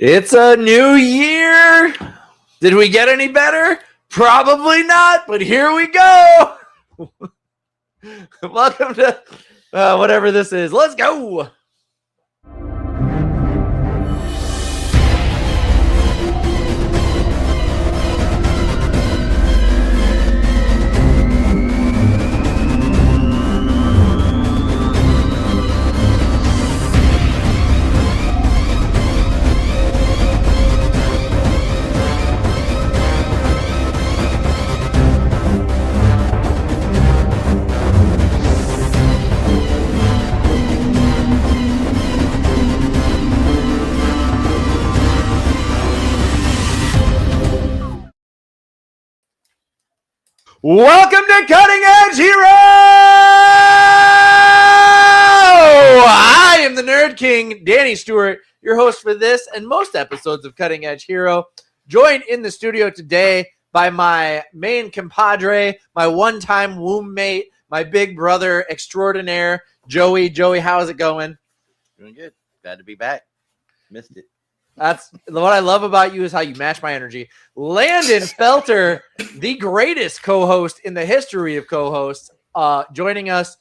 It's a new year. Did we get any better? Probably not, but here we go. Welcome to whatever this is. Let's go. Welcome to Cutting Edge Hero! I am the Nerd King, Danny Stewart, your host for this and most episodes of Cutting Edge Hero. Joined in the studio today by my main compadre, my one-time womb mate, my big brother extraordinaire, Joey. Joey, how's it going? Doing good. Glad to be back. Missed it. That's what I love about you is how you match my energy. Landon Felter, the greatest co-host in the history of co-hosts, joining us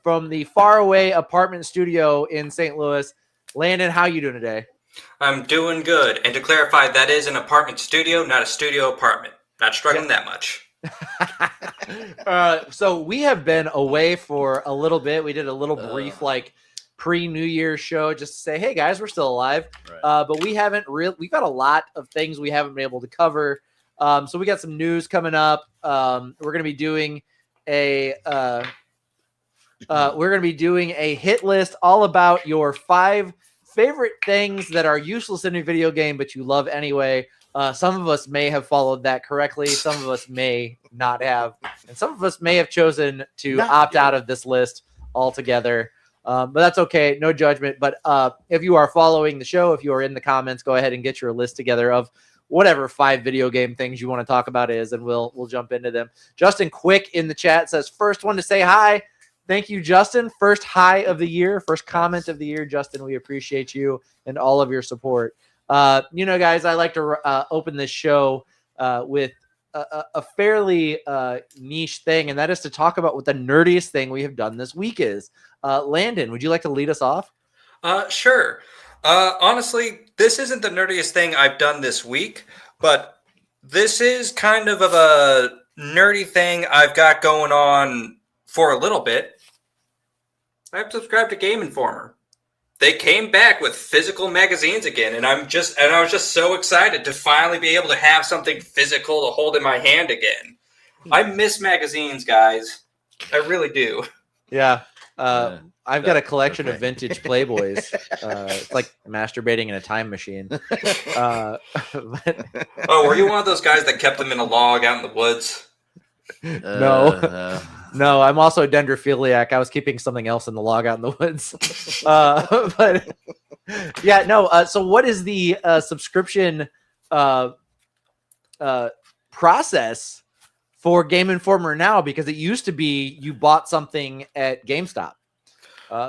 from the faraway apartment studio in St. Louis. Landon, how you doing today? I'm doing good. And to clarify, that is an apartment studio, not a studio apartment. Not struggling that much. So we have been away for a little bit. We did a little brief pre-New Year's show just to say, hey guys, we're still alive. Right. But we haven't we've got a lot of things we haven't been able to cover. So we got some news coming up. We're going to be doing a hit list all about your 5 favorite things that are useless in a video game, but you love anyway. Some of us may have followed that correctly. Some of us may not have. And some of us may have chosen to opt out of this list altogether. But that's okay. No judgment. But if you are following the show, if you are in the comments, go ahead and get your list together of whatever 5 video game things you want to talk about is, and we'll jump into them. Justin Quick in the chat says, first one to say hi. Thank you, Justin. First hi of the year, first comment of the year. Justin, we appreciate you and all of your support. Guys, I like to open this show with a fairly niche thing, and that is to talk about what the nerdiest thing we have done this week is. Landon, would you like to lead us off? Sure. Honestly, this isn't the nerdiest thing I've done this week, but this is kind of a nerdy thing I've got going on for a little bit. I've subscribed to Game Informer. They came back with physical magazines again, and I was just so excited to finally be able to have something physical to hold in my hand again. I miss magazines, guys. I really do. Yeah. I've got a collection of vintage Playboys. It's like masturbating in a time machine. Oh, were you one of those guys that kept them in a log out in the woods? No, I'm also a dendrophiliac. I was keeping something else in the log out in the woods. But yeah, no. So what is the subscription process for Game Informer now? Because it used to be you bought something at GameStop.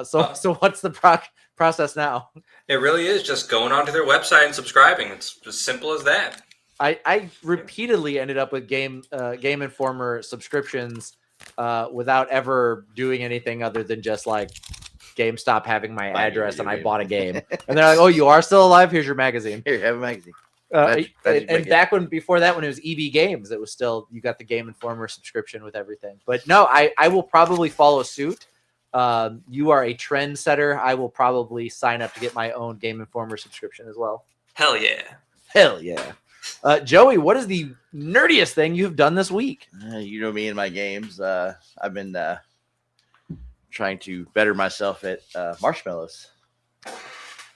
So what's the process now? It really is just going onto their website and subscribing. It's as simple as that. I repeatedly ended up with Game Informer subscriptions without ever doing anything other than just like GameStop having my address and I bought a game. And they're like, "Oh, you are still alive? Here's your magazine. Here, have a magazine." And back before that, when it was EB Games, it was still you got the Game Informer subscription with everything. But no, I will probably follow suit. You are a trendsetter. I will probably sign up to get my own Game Informer subscription as well. Hell yeah. Hell yeah. Joey, what is the nerdiest thing you've done this week? You know me and my games. I've been trying to better myself at Marshmallows.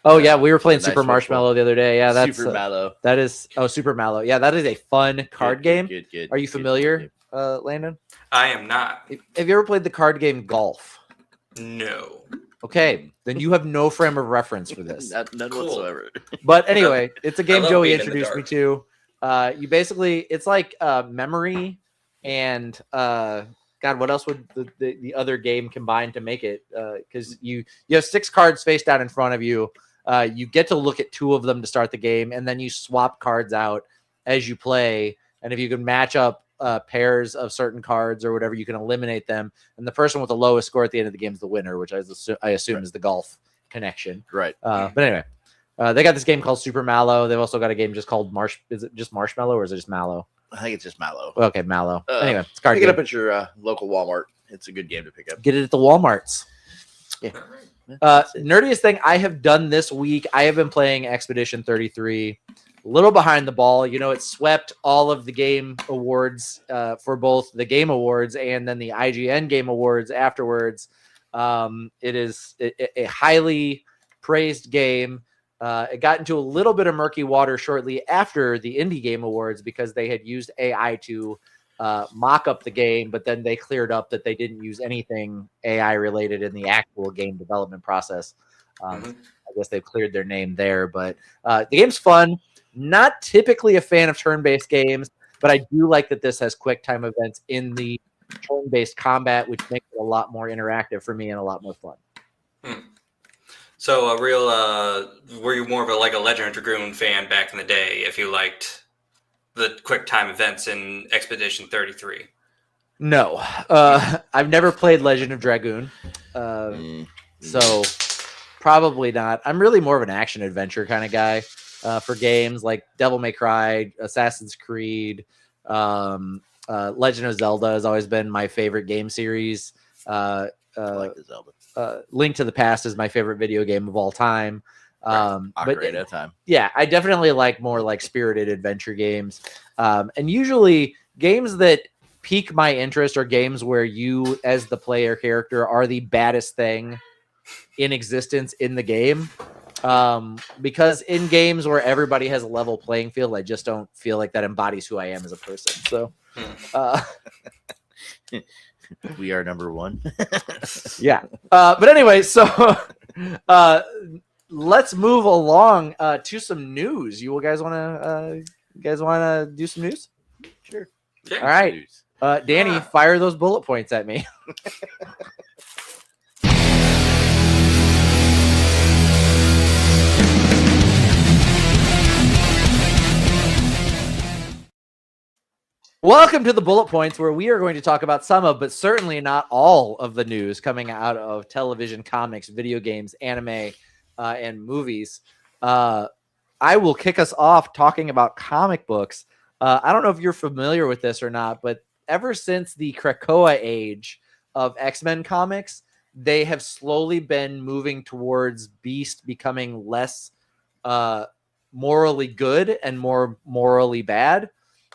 Oh yeah, we were playing Super Marshmallow the other day. Yeah, that's Super Mallow. That is Super Mallow. Yeah, that is a fun card game. Good. Are you familiar, Landon? I am not. Have you ever played the card game Golf? No. Okay, then you have no frame of reference for this. None whatsoever. But anyway, it's a game Joey being in the introduced me dark. to. You basically, it's like memory and God, what else would the other game combine to make it? Because you have 6 cards face down in front of you. You get to look at 2 of them to start the game, and then you swap cards out as you play. And if you can match up pairs of certain cards or whatever, you can eliminate them. And the person with the lowest score at the end of the game is the winner, which I assume is the golf connection. Right. But anyway, they got this game called Super Mallow. They've also got a game just called Is it just Marshmallow or is it just Mallow? I think it's just Mallow. Okay, Mallow. Anyway, it's a card Pick it game. up at your local Walmart. It's a good game to pick up. Get it at the Walmarts. Yeah. Nerdiest thing I have done this week, I have been playing Expedition 33. A little behind the ball. You know, it swept all of the game awards for both the Game Awards and then the IGN Game Awards afterwards. It is a highly praised game. It got into a little bit of murky water shortly after the Indie Game Awards because they had used AI to mock up the game, but then they cleared up that they didn't use anything AI related in the actual game development process. I guess they've cleared their name there, but the game's fun. Not typically a fan of turn-based games, but I do like that this has quick time events in the turn-based combat, which makes it a lot more interactive for me and a lot more fun. So a real, were you more of a Legend of Dragoon fan back in the day if you liked the quick time events in Expedition 33? No, I've never played Legend of Dragoon, so probably not. I'm really more of an action adventure kind of guy for games like Devil May Cry, Assassin's Creed, Legend of Zelda has always been my favorite game series. I like the Zelda. Link to the Past is my favorite video game of all time. But Ocarina of Time. Yeah, I definitely like more like spirited adventure games. And usually games that pique my interest are games where you as the player character are the baddest thing in existence in the game. Because in games where everybody has a level playing field, I just don't feel like that embodies who I am as a person. So We are number 1. yeah. But anyway, so let's move along to some news. You guys want to do some news? Sure. Yeah. All right. Danny, fire those bullet points at me. Welcome to the Bullet Points, where we are going to talk about some of, but certainly not all of the news coming out of television, comics, video games, anime, and movies. I will kick us off talking about comic books. I don't know if you're familiar with this or not, but ever since the Krakoa age of X-Men comics, they have slowly been moving towards Beast becoming less morally good and more morally bad.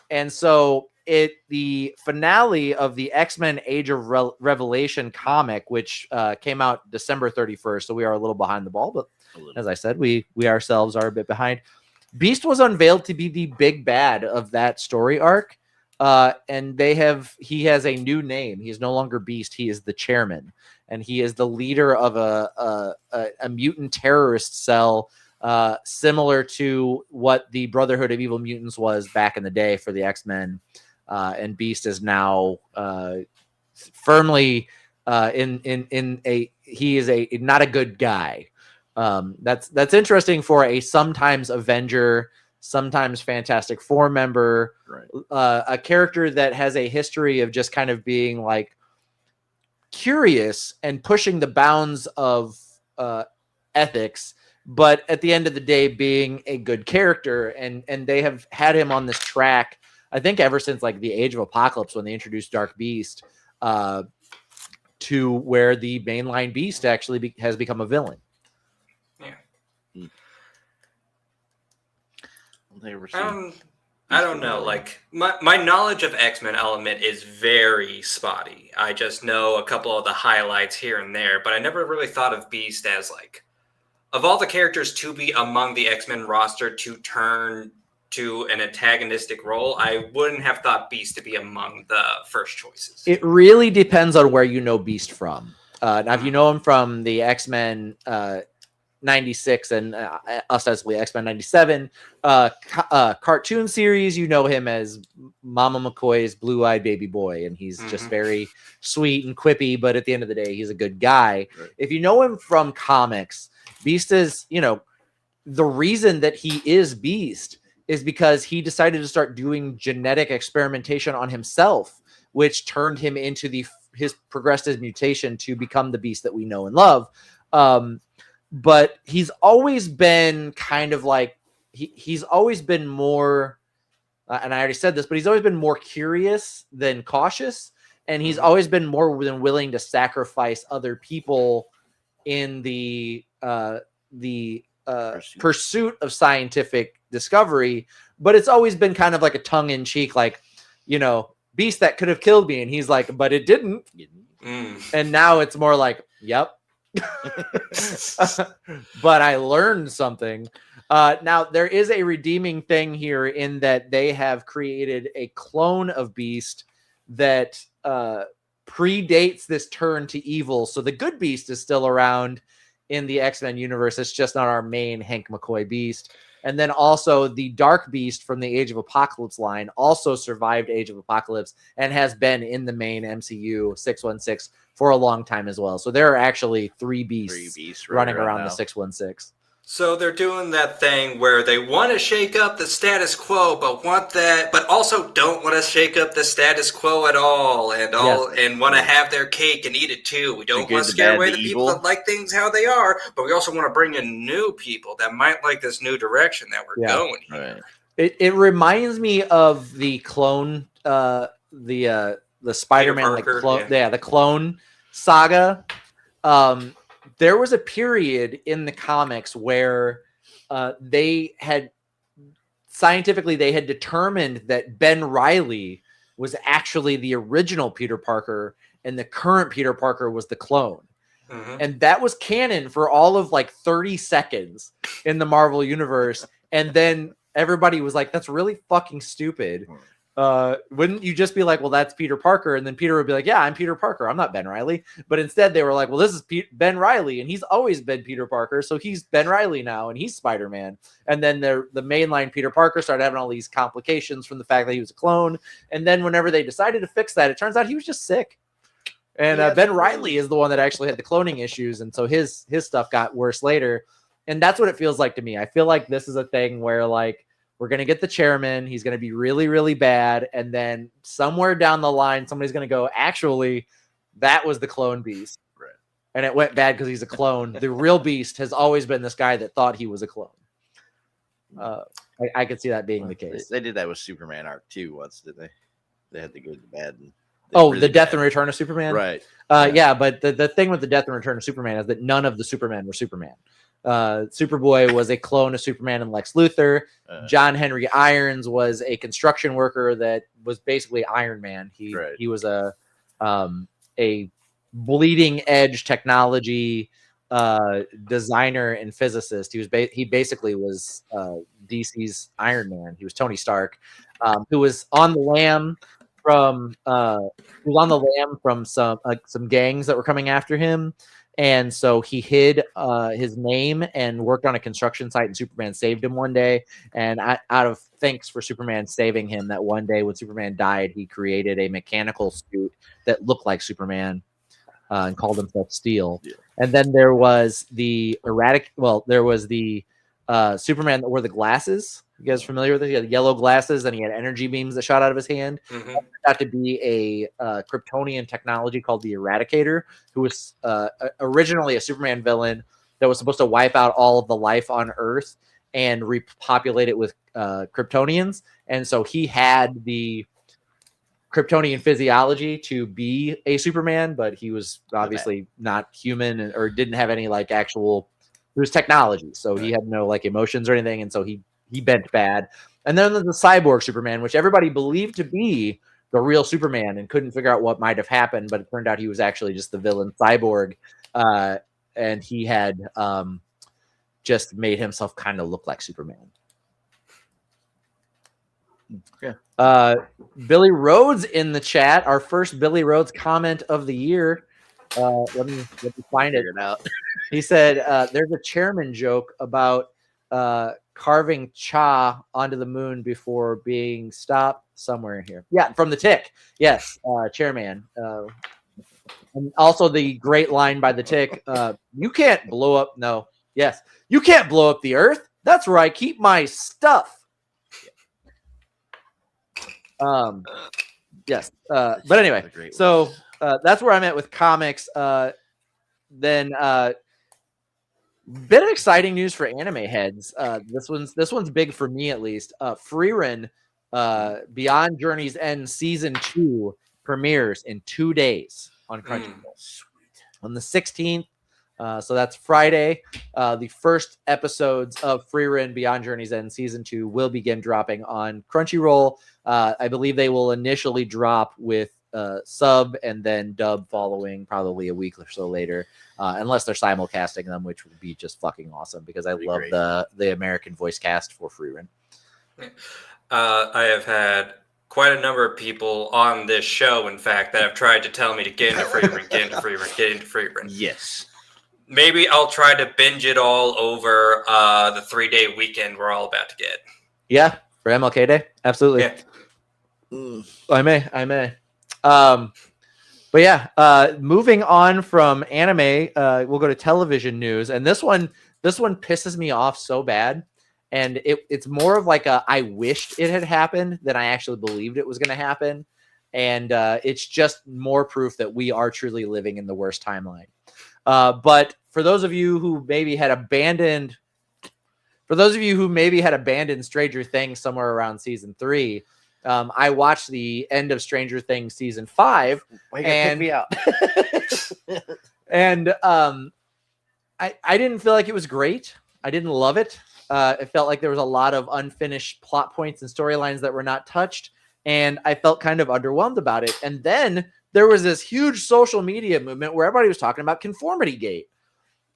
And so the finale of the X-Men Age of Revelation comic, which came out December 31st, so we are a little behind the ball, but as I said, we ourselves are a bit behind. Beast was unveiled to be the big bad of that story arc, and he has a new name. He is no longer Beast. He is the chairman, and he is the leader of a mutant terrorist cell, similar to what the Brotherhood of Evil Mutants was back in the day for the X-Men. And Beast is now firmly he is not a good guy. That's interesting for a sometimes Avenger, sometimes Fantastic Four member, right. A character that has a history of just kind of being like curious and pushing the bounds of ethics, but at the end of the day being a good character. And they have had him on this track, I think, ever since like the Age of Apocalypse, when they introduced Dark Beast, to where the mainline Beast actually has become a villain. Yeah. I don't know. Like my knowledge of X-Men Element is very spotty. I just know a couple of the highlights here and there, but I never really thought of Beast as like, of all the characters to be among the X-Men roster to turn to an antagonistic role, I wouldn't have thought Beast to be among the first choices. It really depends on where you know Beast from. Now, if you know him from the X-Men 96 and ostensibly X-Men 97 cartoon series, you know him as Mama McCoy's blue-eyed baby boy, and he's just very sweet and quippy, but at the end of the day, he's a good guy. Right. If you know him from comics, Beast is, the reason that he is Beast is because he decided to start doing genetic experimentation on himself, which turned him into his progressed his mutation to become the Beast that we know and love. But he's always been kind of like he's always been more, and I already said this, but he's always been more curious than cautious, and he's always been more than willing to sacrifice other people in the pursuit of scientific discovery. But it's always been kind of like a tongue-in-cheek, like, you know, Beast, that could have killed me, and he's like, but it didn't. And now it's more like, yep. But I learned something. Now there is a redeeming thing here in that they have created a clone of Beast that predates this turn to evil. So the good Beast is still around in the X-Men universe. It's just not our main Hank McCoy Beast. And then also the Dark Beast from the Age of Apocalypse line also survived Age of Apocalypse and has been in the main MCU 616 for a long time as well. So there are actually three beasts running around the 616. So they're doing that thing where they want to shake up the status quo, but also don't want to shake up the status quo at all, and want to have their cake and eat it too. We don't want to scare away the people that like things how they are, but we also want to bring in new people that might like this new direction that we're going here. Right. It reminds me of the clone, the Spider-Man, the clone saga. There was a period in the comics where they had determined that Ben Reilly was actually the original Peter Parker and the current Peter Parker was the clone. Mm-hmm. And that was canon for all of like 30 seconds in the Marvel universe. And then everybody was like, that's really fucking stupid. Wouldn't you just be like, well, that's Peter Parker? And then Peter would be like, yeah, I'm Peter Parker. I'm not Ben Reilly. But instead they were like, well, this is Ben Reilly, and he's always been Peter Parker. So he's Ben Reilly now, and he's Spider-Man. And then the mainline Peter Parker started having all these complications from the fact that he was a clone. And then whenever they decided to fix that, it turns out he was just sick. And Ben Reilly is the one that actually had the cloning issues. And so his stuff got worse later. And that's what it feels like to me. I feel like this is a thing where, like, we're going to get the chairman. He's going to be really, really bad. And then somewhere down the line, somebody's going to go, actually, that was the clone Beast. Right. And it went bad because he's a clone. The real Beast has always been this guy that thought he was a clone. I could see that being the case. They did that with Superman arc too once, did they? They had the good and the bad. And the Death and Return of Superman? Right. Yeah, but the thing with the Death and Return of Superman is that none of the Supermen were Superman. Superboy was a clone of Superman and Lex Luthor. John Henry Irons was a construction worker that was basically Iron Man. He was a bleeding edge technology designer and physicist. He basically was DC's Iron Man. He was Tony Stark, who was on the lam from some gangs that were coming after him. And so he hid his name and worked on a construction site, and Superman saved him one day. And out of thanks for Superman saving him, that one day when Superman died, he created a mechanical suit that looked like Superman and called himself Steel. Yeah. And then there was the Superman that wore the glasses. You guys familiar with it? He had yellow glasses and he had energy beams that shot out of his hand. Mm-hmm. That turned out to be a Kryptonian technology called the Eradicator, who was originally a Superman villain that was supposed to wipe out all of the life on Earth and repopulate it with Kryptonians. And so he had the Kryptonian physiology to be a Superman, but he was obviously not human or didn't have any like actual. It was technology, so he had no like emotions or anything, and so he bent bad. And then there's the cyborg Superman, which everybody believed to be the real Superman and couldn't figure out what might have happened, but it turned out he was actually just the villain cyborg, and he had just made himself kind of look like Superman. Okay. Billy Rhodes in the chat. Our first Billy Rhodes comment of the year. Let me find it out. He said there's a chairman joke about carving Cha onto the moon before being stopped somewhere in here. Yeah, from the Tick. Yes, chairman. And also the great line by the Tick. You can't blow up. No. Yes. You can't blow up the Earth. That's where I keep my stuff. Yes. But anyway, The great so ones. that's where I'm at with comics. Then bit of exciting news for anime heads. This one's big for me at least. Frieren, Beyond Journey's End season 2 premieres in 2 days on Crunchyroll on the 16th. So that's Friday. The first episodes of Frieren Beyond Journey's End season 2 will begin dropping on Crunchyroll. I believe they will initially drop with sub and then dub following probably a week or so later, unless they're simulcasting them, which would be just fucking awesome because I love great. the American voice cast for Frieren. I have had quite a number of people on this show, in fact, that have tried to tell me to get into Frieren, get into Frieren, get into Frieren. Yes. Maybe I'll try to binge it all over the 3-day weekend we're all about to get. Yeah, for MLK Day, absolutely. Yeah. I may. But yeah, moving on from anime, we'll go to television news, and this one pisses me off so bad, and it's more of like I wished it had happened than I actually believed it was going to happen, and it's just more proof that we are truly living in the worst timeline. But for those of you who maybe had abandoned Stranger Things somewhere around season 3. I watched the end of Stranger Things season 5. Why you gotta pick me out? And I didn't feel like it was great. I didn't love it. It felt like there was a lot of unfinished plot points and storylines that were not touched. And I felt kind of underwhelmed about it. And then there was this huge social media movement where everybody was talking about Conformity Gate.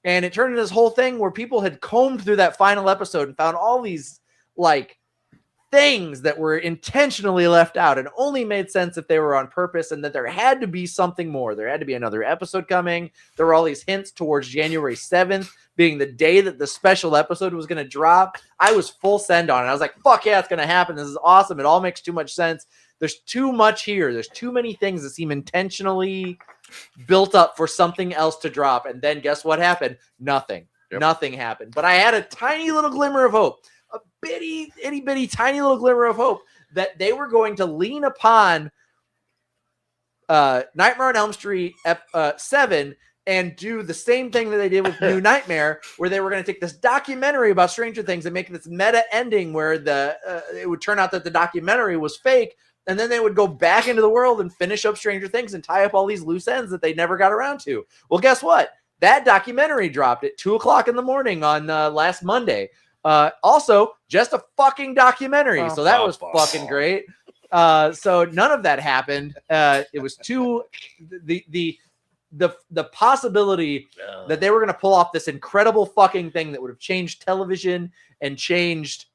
And it turned into this whole thing where people had combed through that final episode and found all these like things that were intentionally left out and only made sense if they were on purpose, and that there had to be something more. There had to be another episode coming. There were all these hints towards January 7th being the day that the special episode was going to drop. I was full send on it. I was like, fuck yeah, it's going to happen. This is awesome. It all makes too much sense. There's too much here. There's too many things that seem intentionally built up for something else to drop. And then guess what happened? Nothing. Yep. Nothing happened. But I had a tiny little glimmer of hope. A itty bitty tiny little glimmer of hope that they were going to lean upon Nightmare on Elm Street 7 and do the same thing that they did with New Nightmare, where they were going to take this documentary about Stranger Things and make this meta ending where it would turn out that the documentary was fake, and then they would go back into the world and finish up Stranger Things and tie up all these loose ends that they never got around to. Well, guess what? That documentary dropped at 2:00 in the morning on last Monday. Also, just a fucking documentary. So that was fucking great. So none of that happened. It was the possibility that they were going to pull off this incredible fucking thing that would have changed television and changed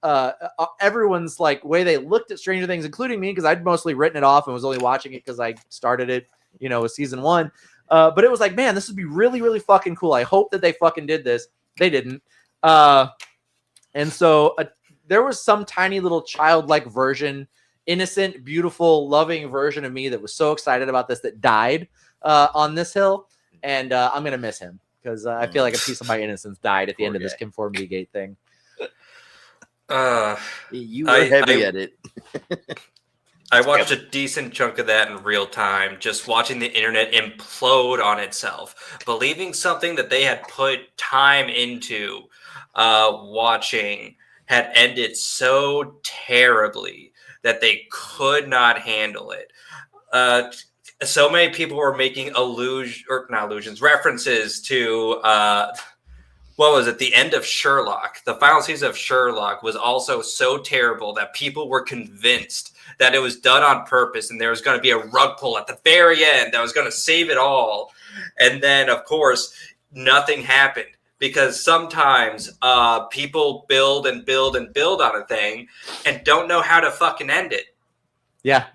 everyone's like way they looked at Stranger Things, including me, because I'd mostly written it off and was only watching it because I started it, with season 1. But it was like, man, this would be really, really fucking cool. I hope that they fucking did this. They didn't. And so there was some tiny little childlike version, innocent, beautiful, loving version of me that was so excited about this that died on this hill. And I'm going to miss him because I feel like a piece of my innocence died at the end of this Conformity Gate thing. You were heavy at it. I watched a decent chunk of that in real time, just watching the internet implode on itself, believing something that they had put time into watching had ended so terribly that they could not handle it. So many people were making references to what was it? The end of Sherlock. The final season of Sherlock was also so terrible that people were convinced that it was done on purpose and there was going to be a rug pull at the very end that was going to save it all. And then, of course, nothing happened because sometimes people build and build and build on a thing and don't know how to fucking end it. Yeah.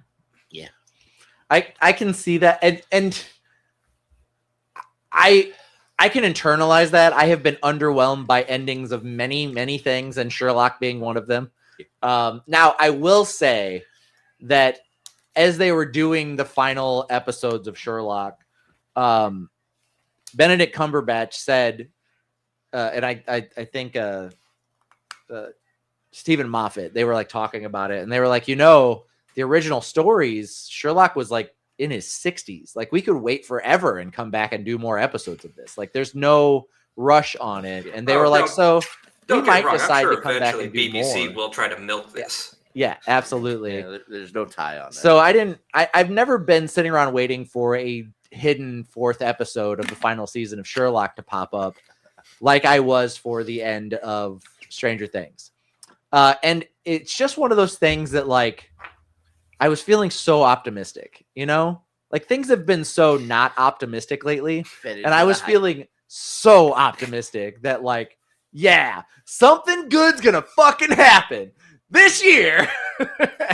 Yeah. I can see that. And I can internalize that. I have been underwhelmed by endings of many, many things, and Sherlock being one of them. Now, I will say that as they were doing the final episodes of Sherlock, Benedict Cumberbatch said, and I think Stephen Moffat. They were like talking about it, and they were like, the original stories, Sherlock was like in his 60s. Like we could wait forever and come back and do more episodes of this. Like there's no rush on it. And they were like, so we Don't get might me wrong. decide I'm sure to come back eventually and do BBC more. will try to milk this. Yeah, absolutely. Yeah, there's no tie on that. So I've never been sitting around waiting for a hidden 4th episode of the final season of Sherlock to pop up like I was for the end of Stranger Things. And it's just one of those things that like I was feeling so optimistic, like things have been so not optimistic lately. And I was feeling so optimistic that like, yeah, something good's going to fucking happen this year.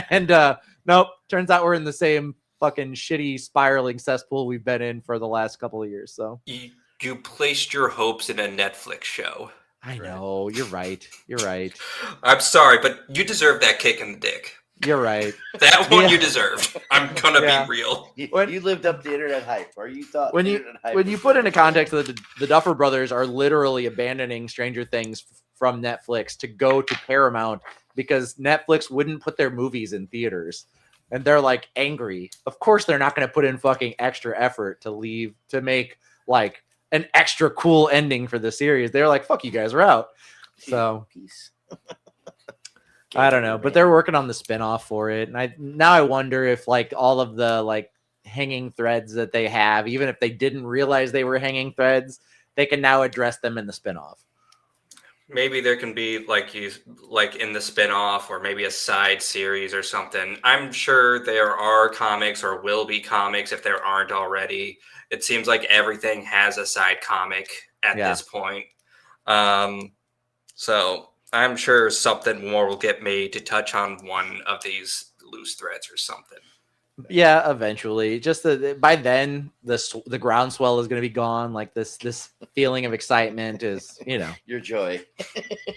And nope, turns out we're in the same fucking shitty spiraling cesspool we've been in for the last couple of years. So you placed your hopes in a Netflix show. I know, you're right. You're right. I'm sorry, but you deserve that kick in the dick. You're right. That one Yeah. you deserved. I'm gonna Yeah. be real. You lived up to internet hype, or you thought When you put into context that the Duffer Brothers are literally abandoning Stranger Things from Netflix to go to Paramount because Netflix wouldn't put their movies in theaters, and they're like angry. Of course, they're not going to put in fucking extra effort to make like an extra cool ending for the series. They're like, fuck you guys, we're out. So peace. I don't know, but they're working on the spinoff for it, and I wonder if like all of the like hanging threads that they have, even if they didn't realize they were hanging threads, they can now address them in the spinoff. Maybe there can be like in the spinoff, or maybe a side series or something. I'm sure there are comics or will be comics if there aren't already. It seems like everything has a side comic at this point. So I'm sure something more will get made to touch on one of these loose threads or something. Yeah, eventually. Just by then, the groundswell is going to be gone. Like this feeling of excitement is, Your joy.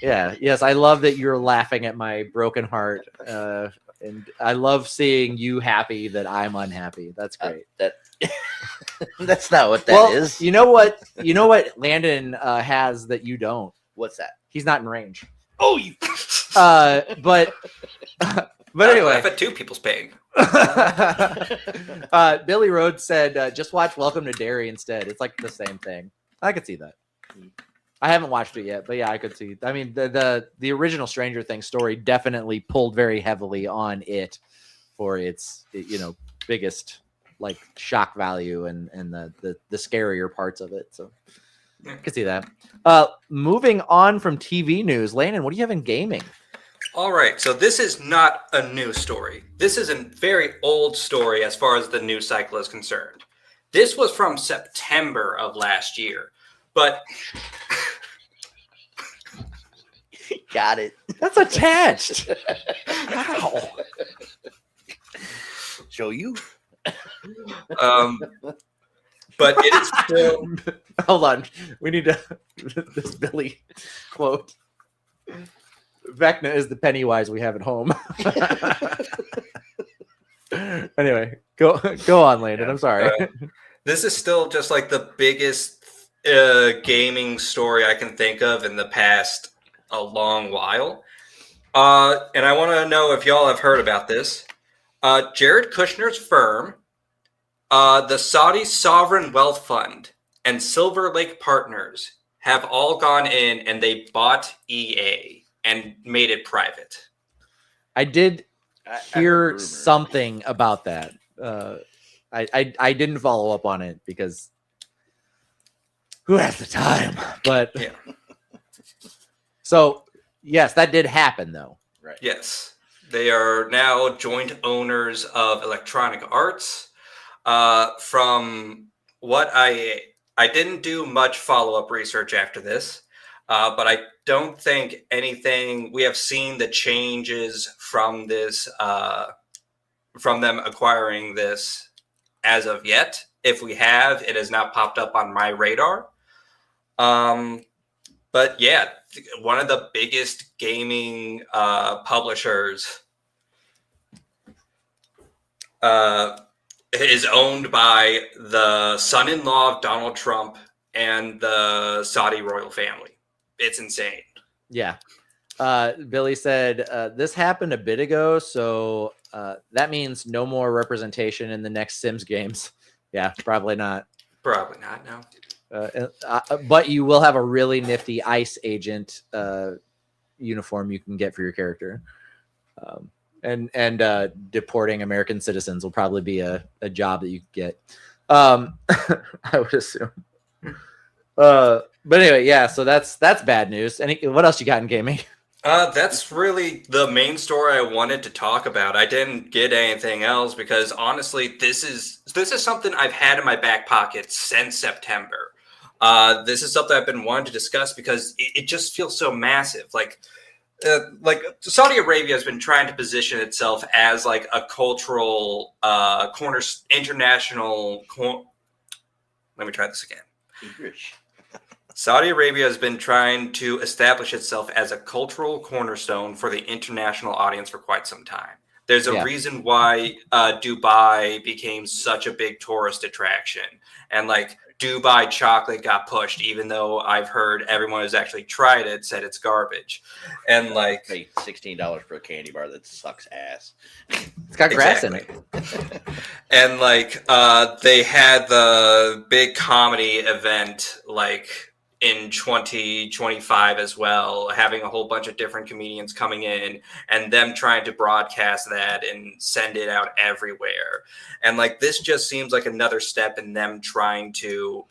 yeah. Yes, I love that you're laughing at my broken heart, and I love seeing you happy that I'm unhappy. That's great. That's not what that is. You know what? Landon has that you don't. What's that? He's not in range. Oh, you. But anyway. Laugh at two people's pain. Billy Rhodes said, just watch Welcome to Derry instead. It's like the same thing. I could see that. I haven't watched it yet, but yeah, I could see. I mean, the original Stranger Things story definitely pulled very heavily on it for its, biggest like shock value and the scarier parts of it. So I could see that. Moving on from TV news, Landon, what do you have in gaming? All right, so this is not a new story. This is a very old story as far as the news cycle is concerned. This was from September of last year, but Got it. That's attached. Wow. Show you. but it is still Hold on. We need this Billy quote. Vecna is the Pennywise we have at home. Anyway, go on, Landon. I'm sorry. This is still just like the biggest gaming story I can think of in the past a long while. And I want to know if y'all have heard about this. Jared Kushner's firm, the Saudi Sovereign Wealth Fund, and Silver Lake Partners have all gone in and they bought EA and made it private. I did I hear heard something about that. I didn't follow up on it because who has the time? But Yeah. So yes, that did happen though. Right. Yes. They are now joint owners of Electronic Arts. From what I didn't do much follow-up research after this, but I don't think anything, we have seen the changes from this, from them acquiring this as of yet. If we have, it has not popped up on my radar. But yeah, one of the biggest gaming publishers is owned by the son-in-law of Donald Trump and the Saudi royal family. It's insane. Yeah. Billy said, this happened a bit ago, so that means no more representation in the next Sims games. Yeah, probably not. Probably not. No. But you will have a really nifty ICE agent uniform you can get for your character. And deporting American citizens will probably be a job that you could get. I would assume. But anyway, yeah, so that's bad news. What else you got in gaming? That's really the main story I wanted to talk about. I didn't get anything else because honestly, this is something I've had in my back pocket since September. This is something I've been wanting to discuss because it just feels so massive. Like Saudi Arabia has been trying to position itself as like a cultural international. Let me try this again. English. Saudi Arabia has been trying to establish itself as a cultural cornerstone for the international audience for quite some time. There's a reason why Dubai became such a big tourist attraction. And like Dubai chocolate got pushed, even though I've heard everyone who's actually tried it said it's garbage. And like pay $16 for a candy bar that sucks ass. It's got grass in it. And like they had the big comedy event like in 2025 as well, having a whole bunch of different comedians coming in and them trying to broadcast that and send it out everywhere. And like, this just seems like another step in them trying to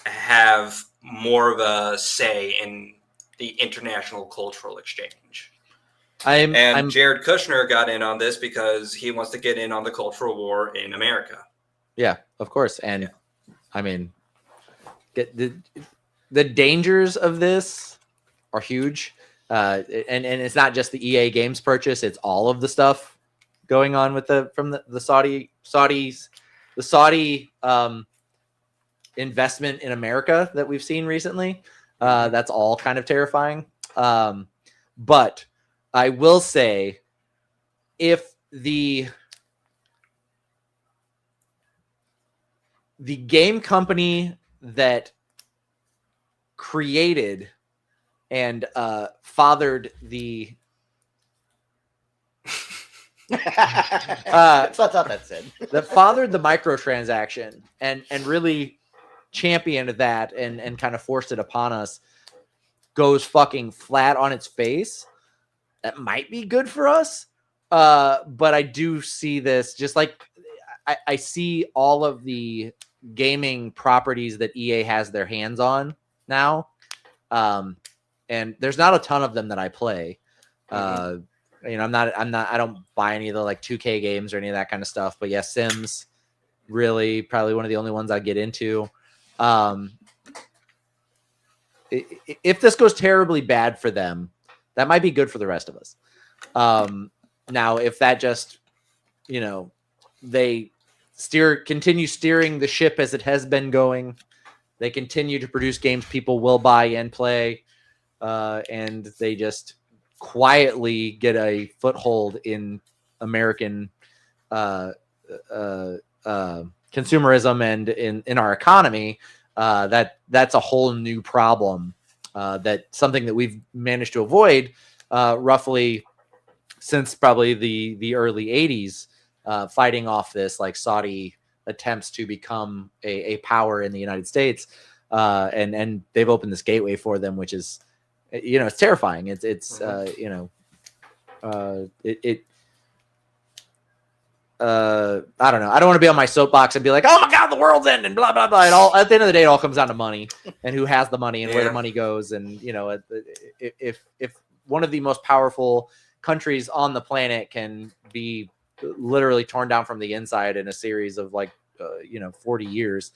have more of a say in the international cultural exchange. And Jared Kushner got in on this because he wants to get in on the cultural war in America. Yeah, of course. And I mean, the dangers of this are huge. And it's not just the EA Games purchase, it's all of the stuff going on with the Saudi investment in America that we've seen recently. That's all kind of terrifying. But I will say, if the game company that created and fathered the that's not that said. That fathered the microtransaction and really championed that and kind of forced it upon us goes fucking flat on its face. That might be good for us. But I do see this just like I see all of the gaming properties that EA has their hands on now. And there's not a ton of them that I play. I don't buy any of the like 2K games or any of that kind of stuff, but yeah, Sims really probably one of the only ones I get into. If this goes terribly bad for them, that might be good for the rest of us. Now, if that just, they continue steering the ship as it has been going, they continue to produce games people will buy and play, and they just quietly get a foothold in American consumerism and in our economy, that's a whole new problem. That something that we've managed to avoid roughly since probably the early 80s, fighting off this like Saudi attempts to become a power in the United States, and they've opened this gateway for them, which is, it's terrifying. I don't know. I don't want to be on my soapbox and be like, oh my God, the world's ending, blah, blah, blah. At the end of the day, it all comes down to money and who has the money and where the money goes. And, if one of the most powerful countries on the planet can be literally torn down from the inside in a series of 40 years,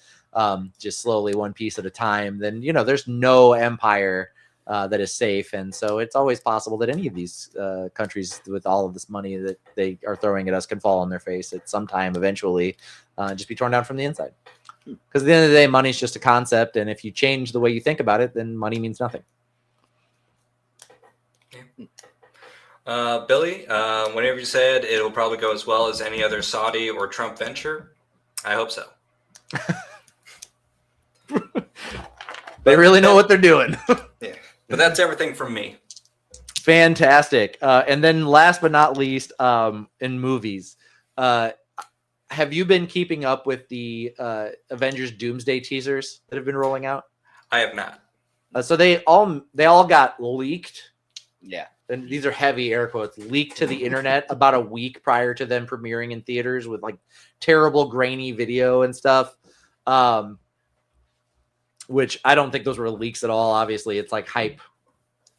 just slowly one piece at a time, then, there's no empire that is safe. And so it's always possible that any of these countries with all of this money that they are throwing at us can fall on their face at some time eventually, just be torn down from the inside. Because at the end of the day, money is just a concept. And if you change the way you think about it, then money means nothing. Billy, whenever you said it'll probably go as well as any other Saudi or Trump venture, I hope so. They really know what they're doing. Yeah. But that's everything from me. Fantastic. And then last but not least, in movies, have you been keeping up with the Avengers Doomsday teasers that have been rolling out? I have not. So they all got leaked, Yeah. and these are heavy air quotes, leaked to the internet about a week prior to them premiering in theaters with like terrible grainy video and stuff. Which I don't think those were leaks at all. Obviously, it's like hype,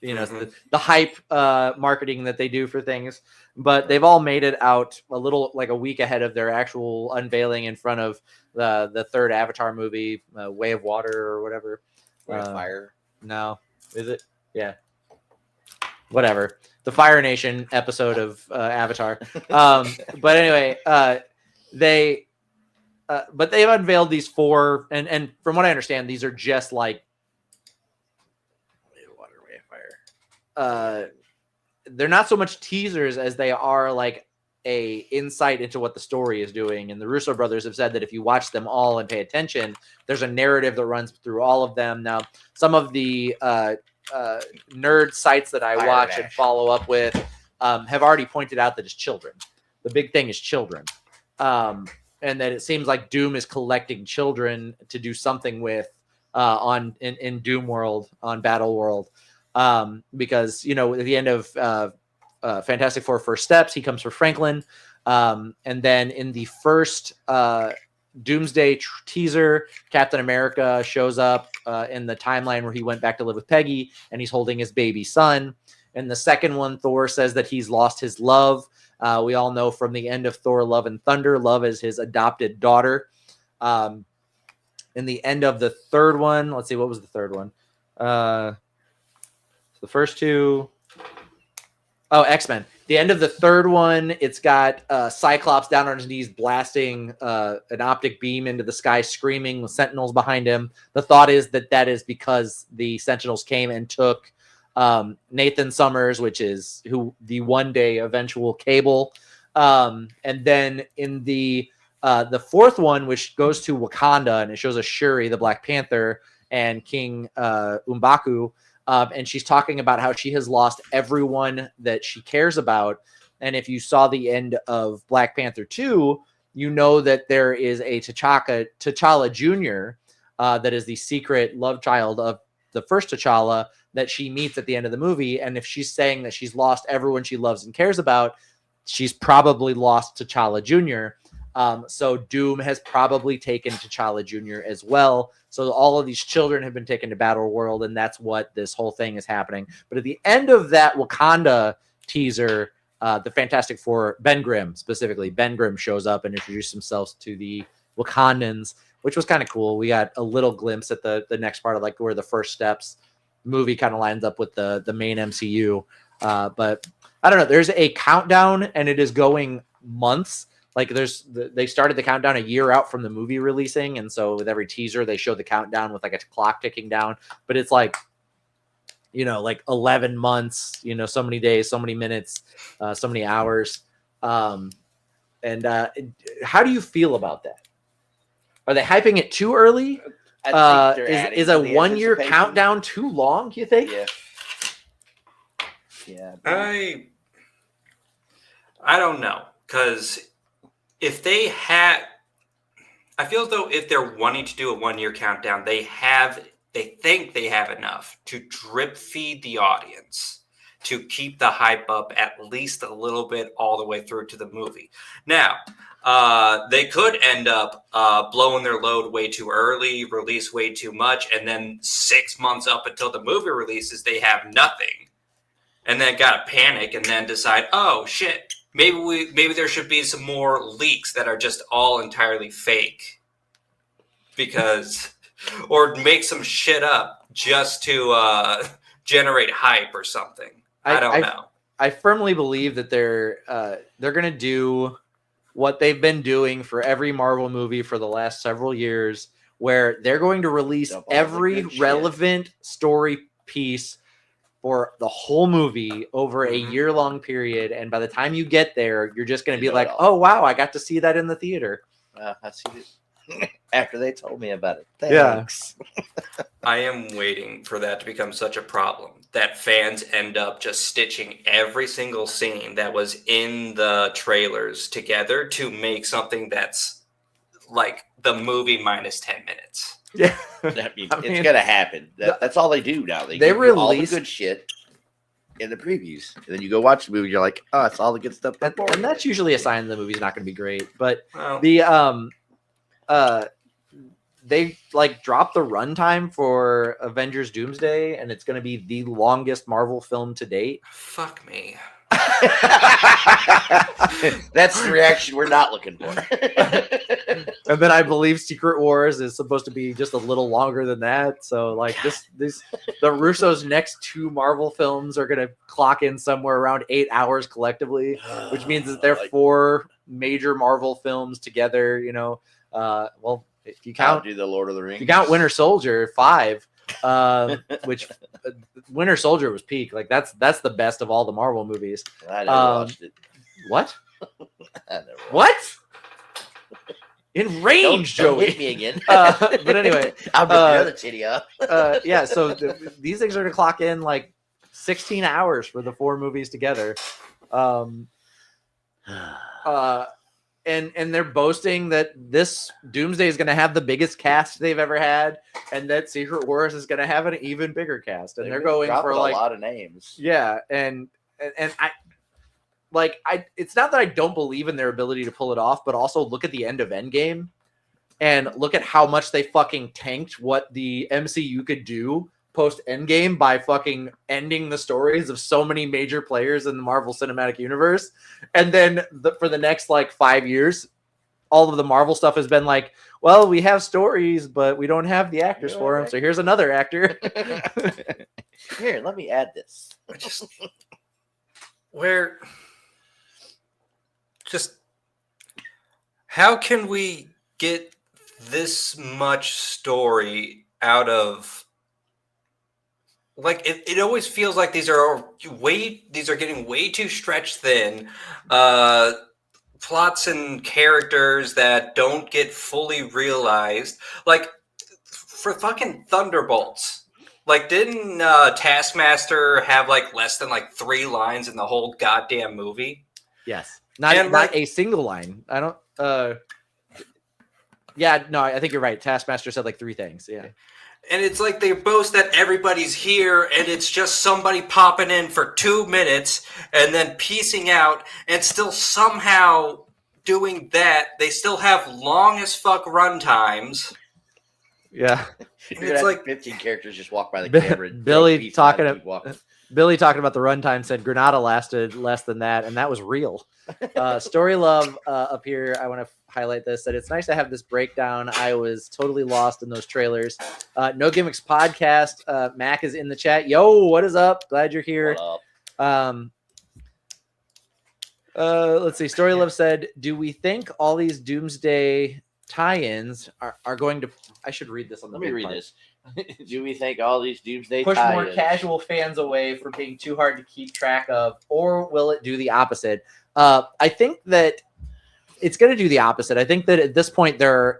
the hype marketing that they do for things. But they've all made it out a little like a week ahead of their actual unveiling in front of the third Avatar movie, Way of Water or whatever. Way of Fire. No, is it? Yeah. Whatever. The Fire Nation episode of Avatar. But anyway, they've unveiled these 4, and from what I understand, these are just like Way of Water, Way of Fire. They're not so much teasers as they are like a insight into what the story is doing. And the Russo brothers have said that if you watch them all and pay attention, there's a narrative that runs through all of them. Now, some of the nerd sites that I watch and follow up with have already pointed out that it's children. The big thing is children. And that it seems like Doom is collecting children to do something with in Doom World, on Battle World. Because, at the end of Fantastic Four First Steps, he comes for Franklin. And then in the first Doomsday teaser, Captain America shows up in the timeline where he went back to live with Peggy, and he's holding his baby son. In the second one, Thor says that he's lost his love. We all know from the end of Thor Love and Thunder, Love is his adopted daughter. In the end of the third one, let's see, what was the third one? The first two, X-Men. The end of the third one, it's got Cyclops down on his knees blasting an optic beam into the sky, screaming with Sentinels behind him. The thought is that is because the Sentinels came and took Nathan Summers, which is the one day eventual Cable. And then in the fourth one, which goes to Wakanda, and it shows a Shuri, the Black Panther, and King M'Baku. And she's talking about how she has lost everyone that she cares about. And if you saw the end of Black Panther 2, you know that there is a T'Challa Jr. That is the secret love child of the first T'Challa that she meets at the end of the movie. And if she's saying that she's lost everyone she loves and cares about, she's probably lost T'Challa Jr. So Doom has probably taken T'Challa Jr. as well. So all of these children have been taken to Battle World, and that's what this whole thing is happening. But at the end of that Wakanda teaser, the Fantastic Four, Ben Grimm specifically, Ben Grimm shows up and introduces himself to the Wakandans, which was kind of cool. We got a little glimpse at the next part of like where the First Steps movie kind of lines up with the main MCU. But I don't know. There's a countdown, and it is going months. Like they started the countdown a year out from the movie releasing. And so with every teaser, they show the countdown with like a clock ticking down, but it's like, like 11 months, so many days, so many minutes, so many hours. And how do you feel about that? Are they hyping it too early? Is a 1 year countdown too long? You think? Yeah. I don't know, because if they had, I feel as though if they're wanting to do a 1 year countdown, they think they have enough to drip feed the audience to keep the hype up at least a little bit all the way through to the movie. Now, they could end up blowing their load way too early, release way too much, and then 6 months up until the movie releases, they have nothing, and then gotta panic and then decide, oh shit, maybe there should be some more leaks that are just all entirely fake, or make some shit up just to generate hype or something. I don't know. I firmly believe that they're going to do what they've been doing for every Marvel movie for the last several years, where they're going to release every relevant story piece for the whole movie over a year-long period. And by the time you get there, you're just going to be like, oh, wow, I got to see that in the theater. I see it. After they told me about it. Yeah. Thanks. I am waiting for that to become such a problem that fans end up just stitching every single scene that was in the trailers together to make something that's like the movie minus 10 minutes. Yeah. It's gonna happen. That's all they do now. They They give you all the released- good shit in the previews, and then you go watch the movie. You're like, oh, it's all the good stuff. And that's usually a sign the movie's not going to be great. But Well, they like dropped the runtime for Avengers Doomsday, and it's going to be the longest Marvel film to date. fuck me. That's the reaction we're not looking for. And then I believe Secret Wars is supposed to be just a little longer than that. So like the Russo's next 2 Marvel films are going to clock in somewhere around 8 hours collectively, which means that they're 4 major Marvel films together. You know, well, if you count do the Lord of the Rings. if you count Winter Soldier, 5. Which Winter Soldier was peak. Like that's the best of all the Marvel movies. I never watched it. What? I never watched What? In range, Don't Joey. hit me again. But anyway, I'll rip your other titty up. yeah. So these things are to clock in like 16 hours for the 4 movies together. And they're boasting that this Doomsday is going to have the biggest cast they've ever had, and that Secret Wars is going to have an even bigger cast. And they're going for like a lot of names. yeah, and it's not that I don't believe in their ability to pull it off, but also look at the end of Endgame and look at how much they fucking tanked what the MCU could do post Endgame by fucking ending the stories of so many major players in the Marvel Cinematic Universe. And then for the next like 5 years, all of the Marvel stuff has been like, well, we have stories, but we don't have the actors for them. So here's another actor. Here, let me add this. How can we get this much story out of, like, it always feels like these are getting way too stretched thin, plots and characters that don't get fully realized. Like for fucking Thunderbolts, like didn't Taskmaster have like less than like 3 lines in the whole goddamn movie? Yes. Not like- a single line. I don't yeah, no, I think you're right. Taskmaster said like 3 things. Yeah. And it's like they boast that everybody's here and it's just somebody popping in for 2 minutes and then piecing out, and still somehow doing that. They still have long as fuck run times. Yeah. It's like 15 characters just walk by the Bi- camera. and Billy throw pieces talking out and to- keep walking. Billy talking about the runtime said Granada lasted less than that, and that was real. Story Love up here, I want to highlight this, that it's nice to have this breakdown. I was totally lost in those trailers. No Gimmicks Podcast. Mac is in the chat. Yo, what is up? Glad you're here. What up? Let's see. Story Love said, do we think all these Doomsday tie-ins are going to... I should read this on the Let me big read part. this. Do we think all these Doomsday Push more tie-ins- casual fans away from being too hard to keep track of, or will it do the opposite? I think that it's going to do the opposite. I think that at this point there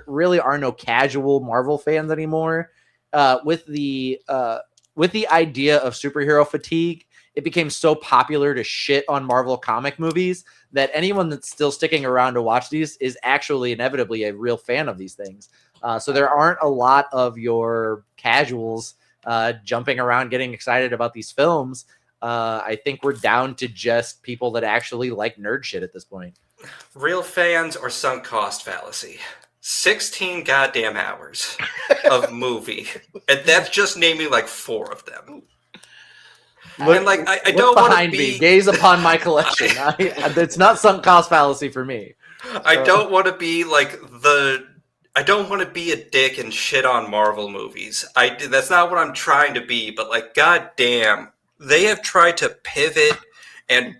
really are no casual Marvel fans anymore. With the idea of superhero fatigue, it became so popular to shit on Marvel comic movies that anyone that's still sticking around to watch these is actually inevitably a real fan of these things. So there aren't a lot of your casuals jumping around getting excited about these films. I think we're down to just people that actually like nerd shit at this point. Real fans or sunk cost fallacy. 16 goddamn hours of movie, and that's just naming like 4 of them. And like I Look don't want to behind be me. Gaze upon my collection. It's not sunk cost fallacy for me. I don't want to be like I don't want to be a dick and shit on Marvel movies. That's not what I'm trying to be. But like, goddamn, they have tried to pivot and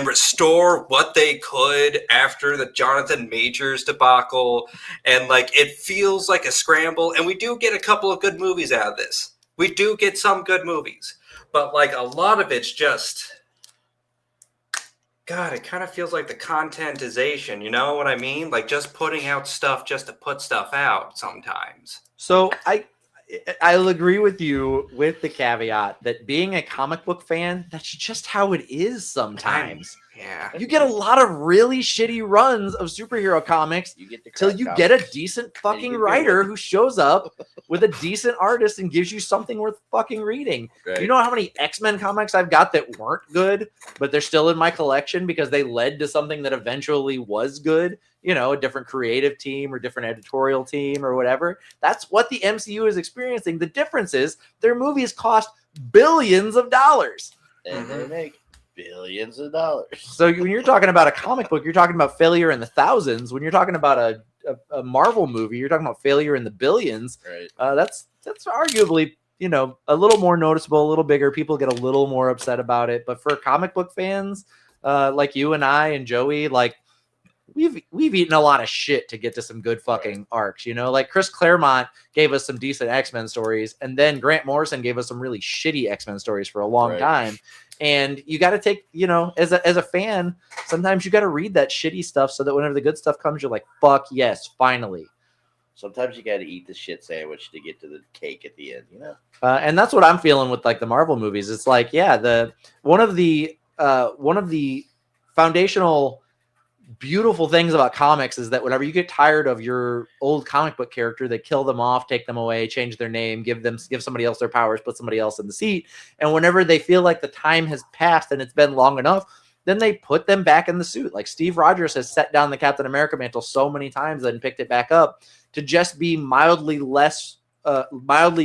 restore what they could after the Jonathan Majors debacle, and like it feels like a scramble. And we do get a couple of good movies out of this. We do get some good movies, but like a lot of it's just God, it kind of feels like the contentization. You know what I mean? Like just putting out stuff just to put stuff out sometimes. So I'll agree with you with the caveat that being a comic book fan, that's just how it is sometimes. Yeah. You get a lot of really shitty runs of superhero comics You get the till crap you comics. get a decent And you fucking can do writer it. who shows up with a decent artist and gives you something worth fucking reading. Right. You know how many X-Men comics I've got that weren't good, but they're still in my collection because they led to something that eventually was good? You know, a different creative team or different editorial team or whatever. That's what the MCU is experiencing. The difference is their movies cost billions of dollars. And they make billions of dollars. So when you're talking about a comic book, you're talking about failure in the thousands. When you're talking about a Marvel movie, you're talking about failure in the billions. Right. That's arguably, you know, a little more noticeable, a little bigger. People get a little more upset about it. But for comic book fans like you and I and Joey, like we've eaten a lot of shit to get to some good fucking arcs. You know, like Chris Claremont gave us some decent X-Men stories, and then Grant Morrison gave us some really shitty X-Men stories for a long time. And you got to take, you know, as a fan, sometimes you got to read that shitty stuff so that whenever the good stuff comes, you're like, fuck yes, finally. Sometimes you got to eat the shit sandwich to get to the cake at the end, you know? And that's what I'm feeling with like the Marvel movies. It's like, yeah, one of the foundational beautiful things about comics is that whenever you get tired of your old comic book character, they kill them off, take them away, change their name, give somebody else their powers, put somebody else in the seat. And whenever they feel like the time has passed and it's been long enough, then they put them back in the suit. Like Steve Rogers has set down the Captain America mantle so many times and picked it back up to just be mildly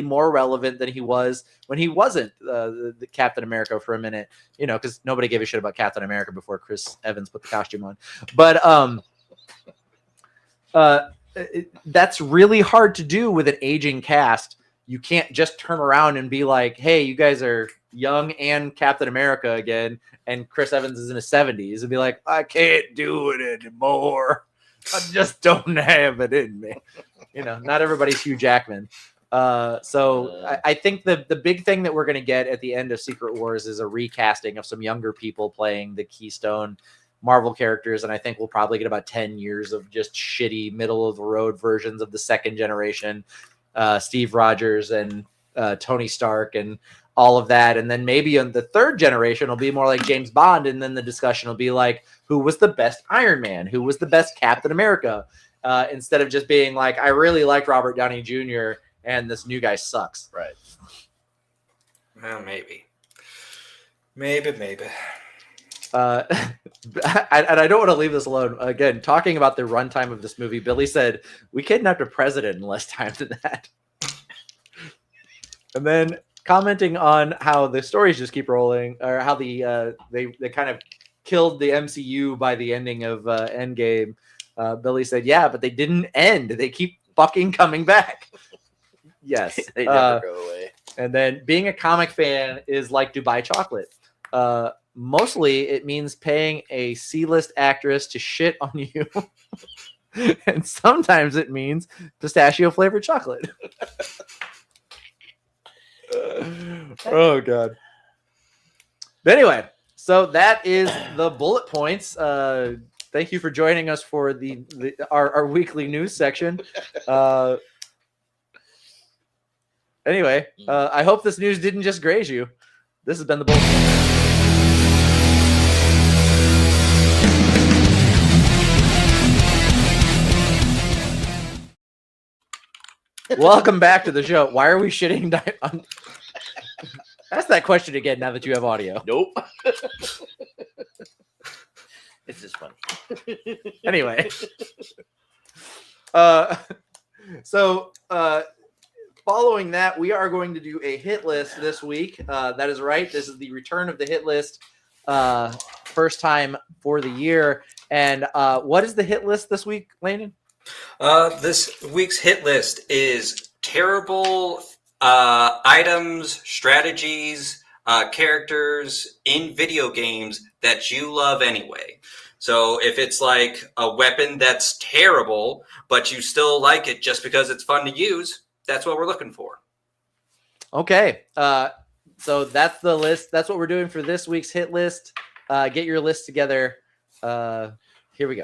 more relevant than he was when he wasn't the Captain America for a minute, you know, because nobody gave a shit about Captain America before Chris Evans put the costume on. But that's really hard to do with an aging cast. You can't just turn around and be like, hey, you guys are young and Captain America again, and Chris Evans is in his 70s, and be like, I can't do it anymore. I just don't have it in me. You know, not everybody's Hugh Jackman. I think the big thing that we're going to get at the end of Secret Wars is a recasting of some younger people playing the Keystone Marvel characters. And I think we'll probably get about 10 years of just shitty middle of the road versions of the second generation, Steve Rogers and Tony Stark and all of that. And then maybe on the third generation, it'll be more like James Bond. And then the discussion will be like, who was the best Iron Man? Who was the best Captain America? Instead of just being like, I really liked Robert Downey Jr. and this new guy sucks. Right. Well, maybe. I don't want to leave this alone. Again, talking about the runtime of this movie, Billy said, we kidnapped a president in less time than that. And then commenting on how the stories just keep rolling, or how they kind of killed the MCU by the ending of Endgame. Billy said, yeah, but they didn't end. They keep fucking coming back. Yes. They never go away. And then being a comic fan is like Dubai chocolate. Mostly it means paying a C-list actress to shit on you. And sometimes it means pistachio flavored chocolate. Oh, God. But anyway, so that is the bullet points. Thank you for joining us for our weekly news section. Anyway, I hope this news didn't just graze you. This has been the bullet. Welcome back to the show. Why are we shitting on? Ask that question again now that you have audio. Nope. It's just funny. Anyway. Following that, we are going to do a hit list this week. That is right. This is the return of the hit list. First time for the year. And what is the hit list this week, Landon? This week's hit list is terrible items, strategies, characters in video games that you love anyway. So if it's like a weapon that's terrible, but you still like it just because it's fun to use, that's what we're looking for. Okay. So that's the list. That's what we're doing for this week's hit list. get your list together. Here we go.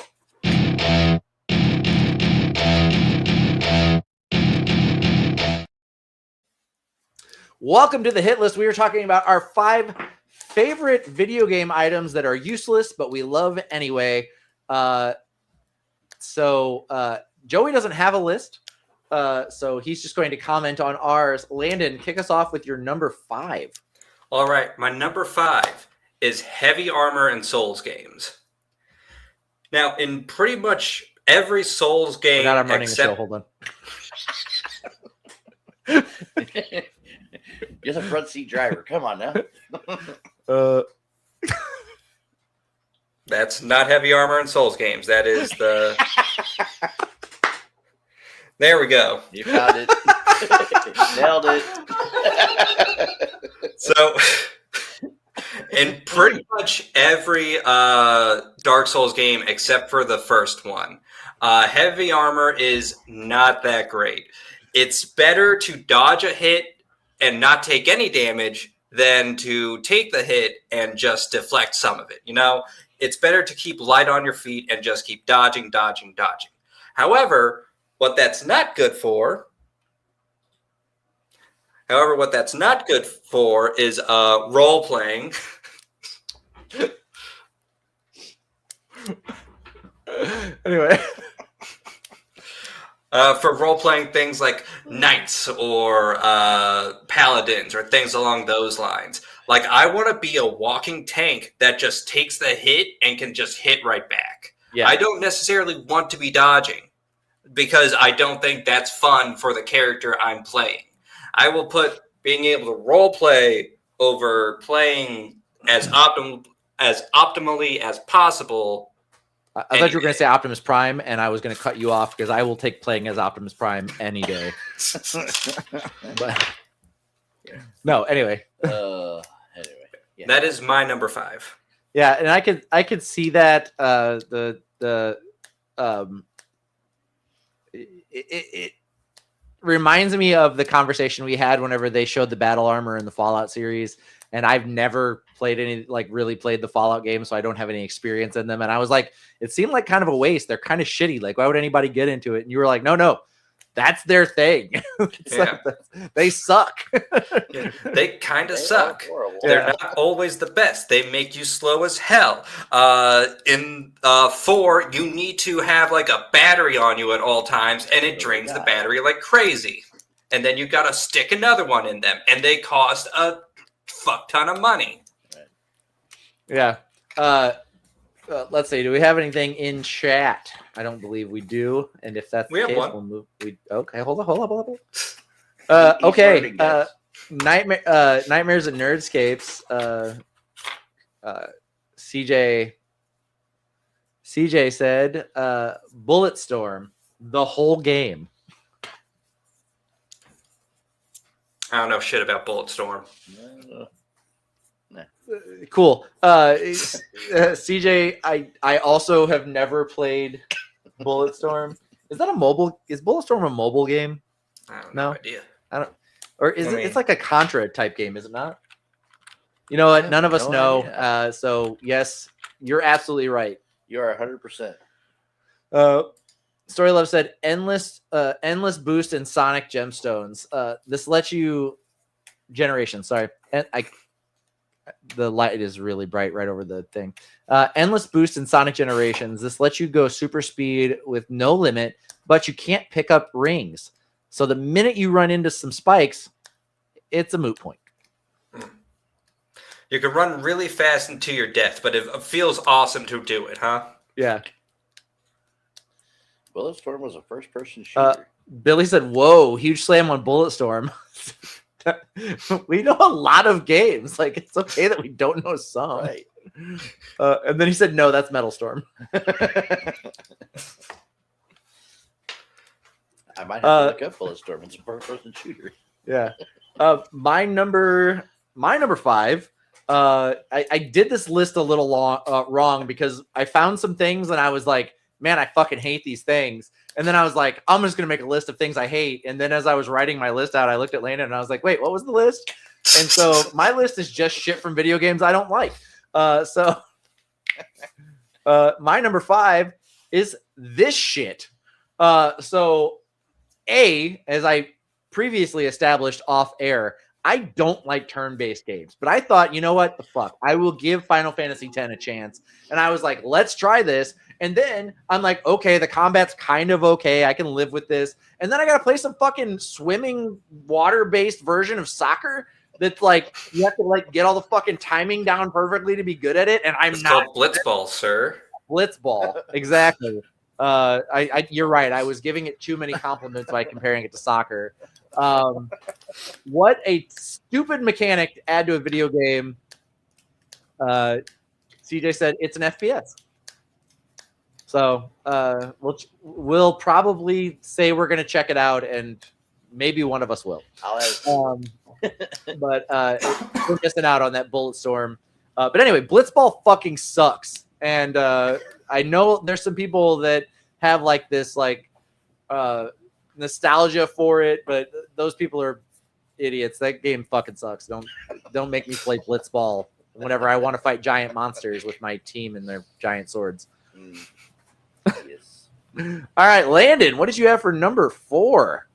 Welcome to the hit list. We were talking about our 5 favorite video game items that are useless, but we love anyway. So Joey doesn't have a list. So he's just going to comment on ours. Landon, kick us off with your number 5. All right. My number 5 is heavy armor and Souls games. Now, in pretty much every Souls game, I'm running the show. Hold on. You're the front seat driver. Come on now. That's not heavy armor and Souls games. That is the. There we go. You found it. Nailed it. So, in pretty much every Dark Souls game except for the first one, heavy armor is not that great. It's better to dodge a hit and not take any damage than to take the hit and just deflect some of it. You know, it's better to keep light on your feet and just keep dodging. However, what that's not good for is role playing. Anyway. For role-playing things like knights or paladins or things along those lines. Like, I want to be a walking tank that just takes the hit and can just hit right back. Yeah. I don't necessarily want to be dodging because I don't think that's fun for the character I'm playing. I will put being able to role-play over playing as optimally as possible. I thought you were going to say Optimus Prime, and I was going to cut you off because I will take playing as Optimus Prime any day. But no, anyway. Yeah. That is my number 5. Yeah, and I could see that it reminds me of the conversation we had whenever they showed the battle armor in the Fallout series. And I've never really played the Fallout game, so I don't have any experience in them. And I was like, it seemed like kind of a waste. They're kind of shitty. Like, why would anybody get into it? And you were like, no, that's their thing. They suck. Yeah, they kind of suck. They're not always the best. They make you slow as hell. In 4, you need to have like a battery on you at all times, and it drains the battery like crazy. And then you got to stick another one in them, and they cost a fuck ton of money. Yeah. Let's see. Do we have anything in chat? I don't believe we do. And if that's the case, we'll move. Okay. Hold on. Okay. Nightmares at Nerdscapes. CJ said, Bulletstorm, the whole game. I don't know shit about Bulletstorm. Cool. CJ, I also have never played Bulletstorm. Is Bulletstorm a mobile game? I have no idea. I don't. Or is it? It's like a Contra type game, is it not? You know what? None of us know. So yes, you're absolutely right. You are 100%. Story Love said endless boost in Sonic Gemstones. This lets you generations. Sorry, and the light is really bright right over the thing. Endless boost in Sonic Generations. This lets you go super speed with no limit, but you can't pick up rings. So the minute you run into some spikes, it's a moot point. You can run really fast into your death, but it feels awesome to do it, huh? Yeah. Bulletstorm was a first-person shooter. Billy said, "Whoa, huge slam on Bulletstorm." We know a lot of games. Like, it's okay that we don't know some. Right. And then he said, "No, that's Metal Storm." I might have to look up Bulletstorm. It's a first-person shooter. Yeah. My number 5. I did this list a little wrong because I found some things and I was like, man, I fucking hate these things. And then I was like, I'm just going to make a list of things I hate. And then as I was writing my list out, I looked at Landon and I was like, wait, what was the list? And so my list is just shit from video games I don't like. So My number 5 is this shit. So as I previously established off air, I don't like turn-based games, but I thought, you know what? The fuck? I will give Final Fantasy X a chance. And I was like, let's try this. And then I'm like, okay, the combat's kind of okay. I can live with this. And then I got to play some fucking swimming water-based version of soccer that's like, you have to like get all the fucking timing down perfectly to be good at it. And I'm It's not called Blitzball, sir. Blitzball. Exactly. You're right. I was giving it too many compliments by comparing it to soccer. What a stupid mechanic to add to a video game. CJ said it's an FPS. So we'll probably say we're going to check it out, and maybe one of us will. But we're missing out on that Bulletstorm. But anyway, Blitzball fucking sucks. And I know there's some people that have like this like nostalgia for it, but those people are idiots. That game fucking sucks. Don't make me play Blitzball whenever I want to fight giant monsters with my team and their giant swords. Yes. All right, Landon, what did you have for number 4?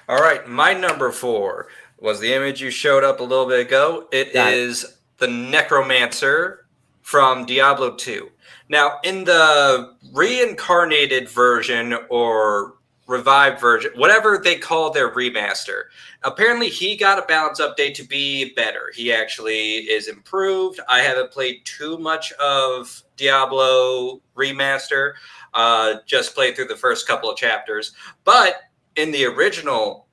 All right, my number 4 was the image you showed up a little bit ago. It is the Necromancer from Diablo 2. Now, in the reincarnated version or revived version, whatever they call their remaster, apparently he got a balance update to be better. He actually is improved. I haven't played too much of Diablo remaster, just played through the first couple of chapters. But in the original,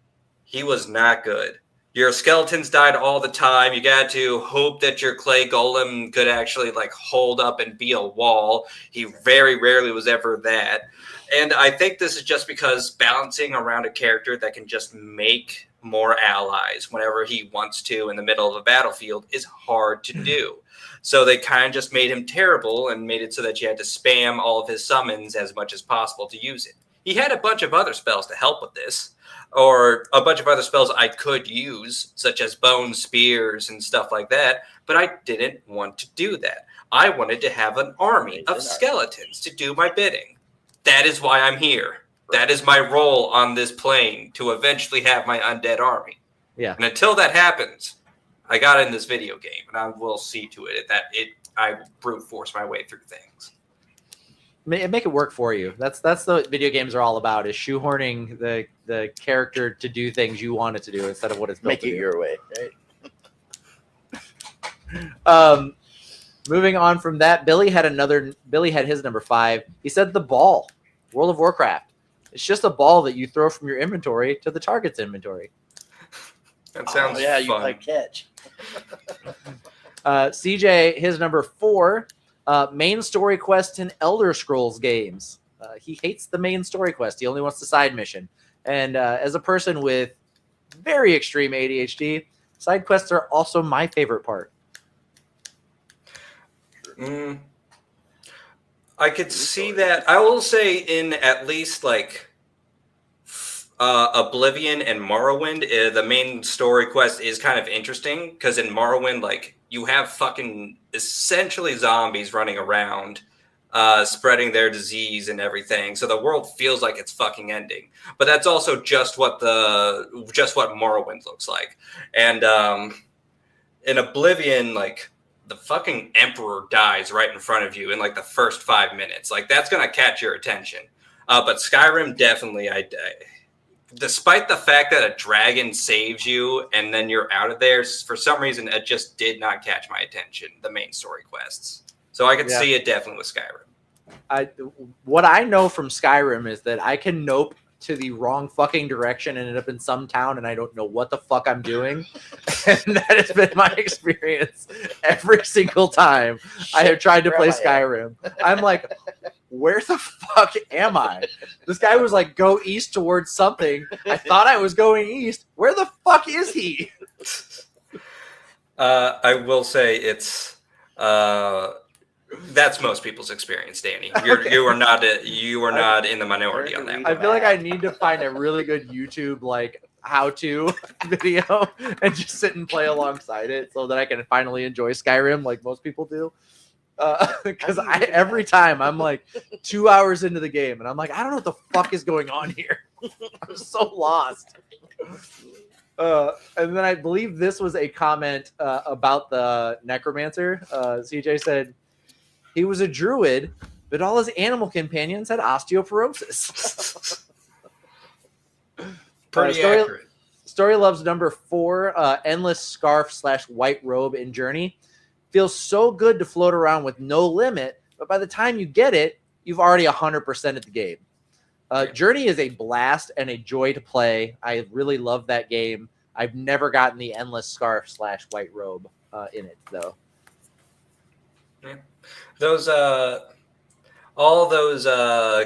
he was not good. Your skeletons died all the time. You got to hope that your clay golem could actually like hold up and be a wall. He very rarely was ever that. And I think this is just because balancing around a character that can just make more allies whenever he wants to in the middle of a battlefield is hard to do. So they kind of just made him terrible and made it so that you had to spam all of his summons as much as possible to use it. He had a bunch of other spells to help with this, or a bunch of other spells I could use, such as bone spears and stuff like that, but I didn't want to do that. I wanted to have an army of skeletons to do my bidding. That is why I'm here. That is my role on this plane, to eventually have my undead army. Yeah. And until that happens, I got in this video game, and I will see to it that I brute force my way through things. Make it work for you. That's what video games are all about, is shoehorning the character to do things you want it to do instead of what it's built Make to it do. your way, right? Moving on from that, Billy had his number 5. He said the ball, World of Warcraft. It's just a ball that you throw from your inventory to the target's inventory. That sounds yeah, fun. you play catch. CJ, his number 4, main story quest in Elder Scrolls games. He hates the main story quest. He only wants the side mission. And as a person with very extreme ADHD, side quests are also my favorite part. I could see that. I will say in at least like Oblivion and Morrowind, the main story quest is kind of interesting because in Morrowind, like you have fucking essentially zombies running around, spreading their disease and everything. So the world feels like it's fucking ending. But that's also just what Morrowind looks like. And in Oblivion, like the fucking Emperor dies right in front of you in like the first 5 minutes. Like that's gonna catch your attention. But Skyrim definitely, despite the fact that a dragon saves you and then you're out of there, for some reason it just did not catch my attention, the main story quests. So I could see it definitely with Skyrim. What I know from Skyrim is that I can nope to the wrong fucking direction and end up in some town and I don't know what the fuck I'm doing. And that has been my experience every single time I have tried to play Skyrim. I'm like, where the fuck am I? This guy was like, go east towards something. I thought I was going east. Where the fuck is he? I will say it's that's most people's experience, Danny. You are not in the minority on that. I feel like I need to find a really good YouTube like how-to video and just sit and play alongside it so that I can finally enjoy Skyrim like most people do. Because every time I'm like 2 hours into the game and I'm like, I don't know what the fuck is going on here. I'm so lost. And then I believe this was a comment about the necromancer. CJ said he was a druid, but all his animal companions had osteoporosis. Pretty accurate. Story loves number 4, endless scarf / white robe in Journey. Feels so good to float around with no limit, but by the time you get it, you've already 100% of the game. Journey is a blast and a joy to play. I really love that game. I've never gotten the endless scarf / white robe in it though. Yeah. Those all those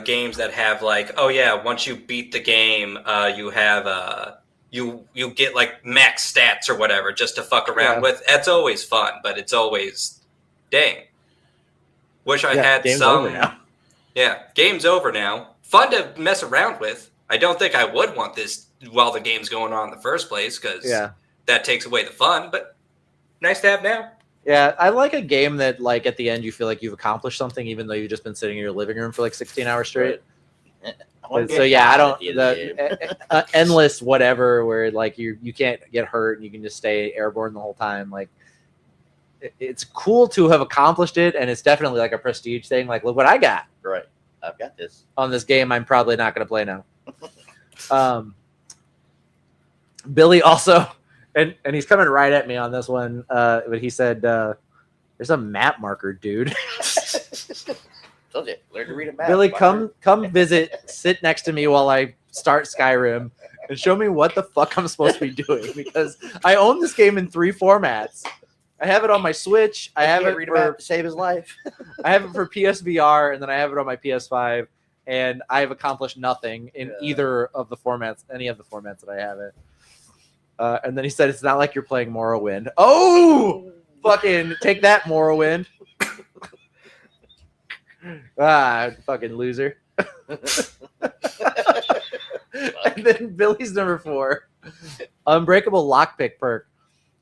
games that have like, oh yeah, once you beat the game, you have you get like max stats or whatever just to fuck around with. That's always fun, but it's always dang. Wish I had game's some. over now. Yeah, game's over now. Fun to mess around with. I don't think I would want this while the game's going on in the first place because that takes away the fun. But nice to have now. Yeah, I like a game that, like, at the end you feel like you've accomplished something, even though you've just been sitting in your living room for like 16 hours straight. So yeah, I don't the endless whatever where like you can't get hurt and you can just stay airborne the whole time. Like, it's cool to have accomplished it, and it's definitely like a prestige thing. Like, look what I got. Right, I've got this on this game. I'm probably not going to play now. Billy also. And he's coming right at me on this one, but he said, "There's a map marker, dude." Told you, learn to read a map. Billy, come visit, sit next to me while I start Skyrim, and show me what the fuck I'm supposed to be doing. Because I own this game in 3 formats. I have it on my Switch. I have it read for a map to save his life. I have it for PSVR, and then I have it on my PS5. And I have accomplished nothing in either of the formats, any of the formats that I have it. And then he said, it's not like you're playing Morrowind. Oh, fucking take that, Morrowind. Fucking loser. And then Billy's number 4. Unbreakable lockpick perk.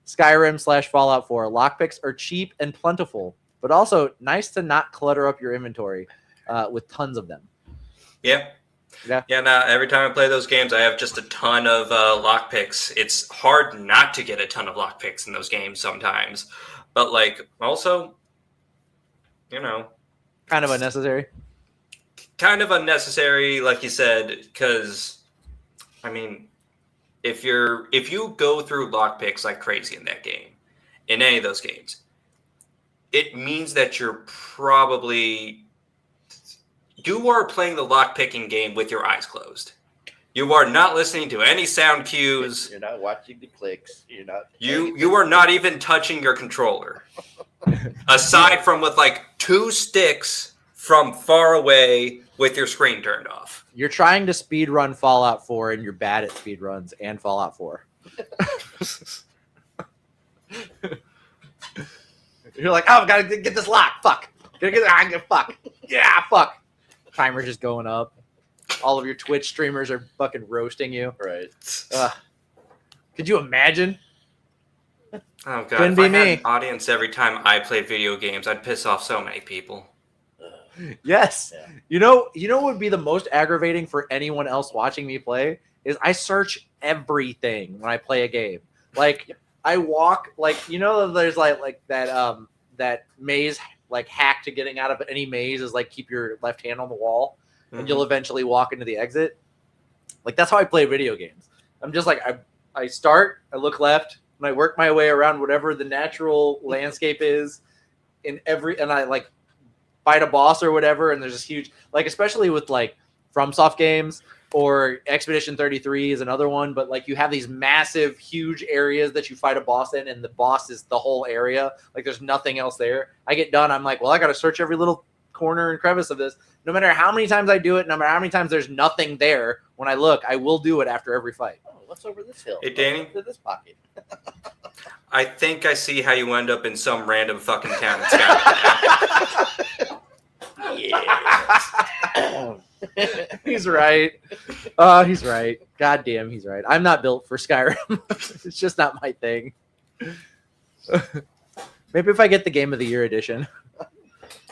Skyrim / Fallout 4. Lockpicks are cheap and plentiful, but also nice to not clutter up your inventory with tons of them. Yeah. Now every time I play those games, I have just a ton of lockpicks. It's hard not to get a ton of lockpicks in those games sometimes, but like also, kind of unnecessary. Kind of unnecessary, like you said, because I mean, if you go through lockpicks like crazy in that game, in any of those games, it means that you are playing the lockpicking game with your eyes closed. You are not listening to any sound cues. You're not watching the clicks. You're not. You are not even touching your controller. Aside from with like 2 sticks from far away with your screen turned off. You're trying to speed run Fallout 4 and you're bad at speed runs and Fallout 4. You're like, oh, I gotta get this lock. Fuck. Fuck. Yeah, fuck. Timer's just going up. All of your Twitch streamers are fucking roasting you. Right. Could you imagine? Oh god, Couldn't if be I had me. an audience every time I played video games, I'd piss off so many people. Yes. Yeah. You know what would be the most aggravating for anyone else watching me play is I search everything when I play a game. Like I walk there's like that maze like hack to getting out of any maze is like keep your left hand on the wall and you'll eventually walk into the exit. Like that's how I play video games. I'm just like I start, I look left, and I work my way around whatever the natural landscape is and I like fight a boss or whatever, and there's this huge, like especially with like FromSoft games or Expedition 33 is another one, but like you have these massive, huge areas that you fight a boss in, and the boss is the whole area. Like there's nothing else there. I get done, I'm like, well, I got to search every little corner and crevice of this. No matter how many times I do it, no matter how many times there's nothing there, when I look, I will do it after every fight. Oh, what's over this hill? Hey, Danny? What's in this pocket? I think I see how you end up in some random fucking town in Skyrim. Yeah. He's right. He's right. God damn, he's right. I'm not built for Skyrim. It's just not my thing. Maybe if I get the Game of the Year edition.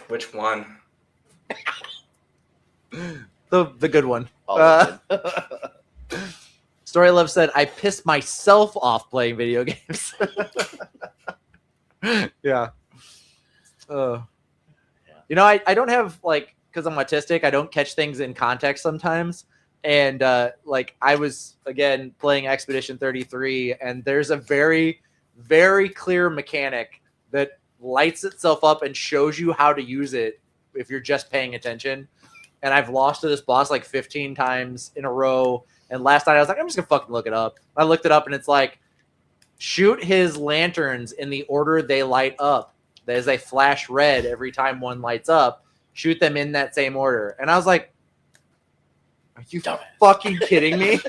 Which one? The good one. All of it. Story Love said, I pissed myself off playing video games. Yeah. You know, I don't have, like, because I'm autistic, I don't catch things in context sometimes. And, like, I was, again, playing Expedition 33, and there's a very, very clear mechanic that lights itself up and shows you how to use it if you're just paying attention. And I've lost to this boss like 15 times in a row. And last night I was like, I'm just gonna fucking look it up. I looked it up and it's like, shoot his lanterns in the order they light up. As they flash red every time one lights up, shoot them in that same order. And I was like, are you fucking kidding me?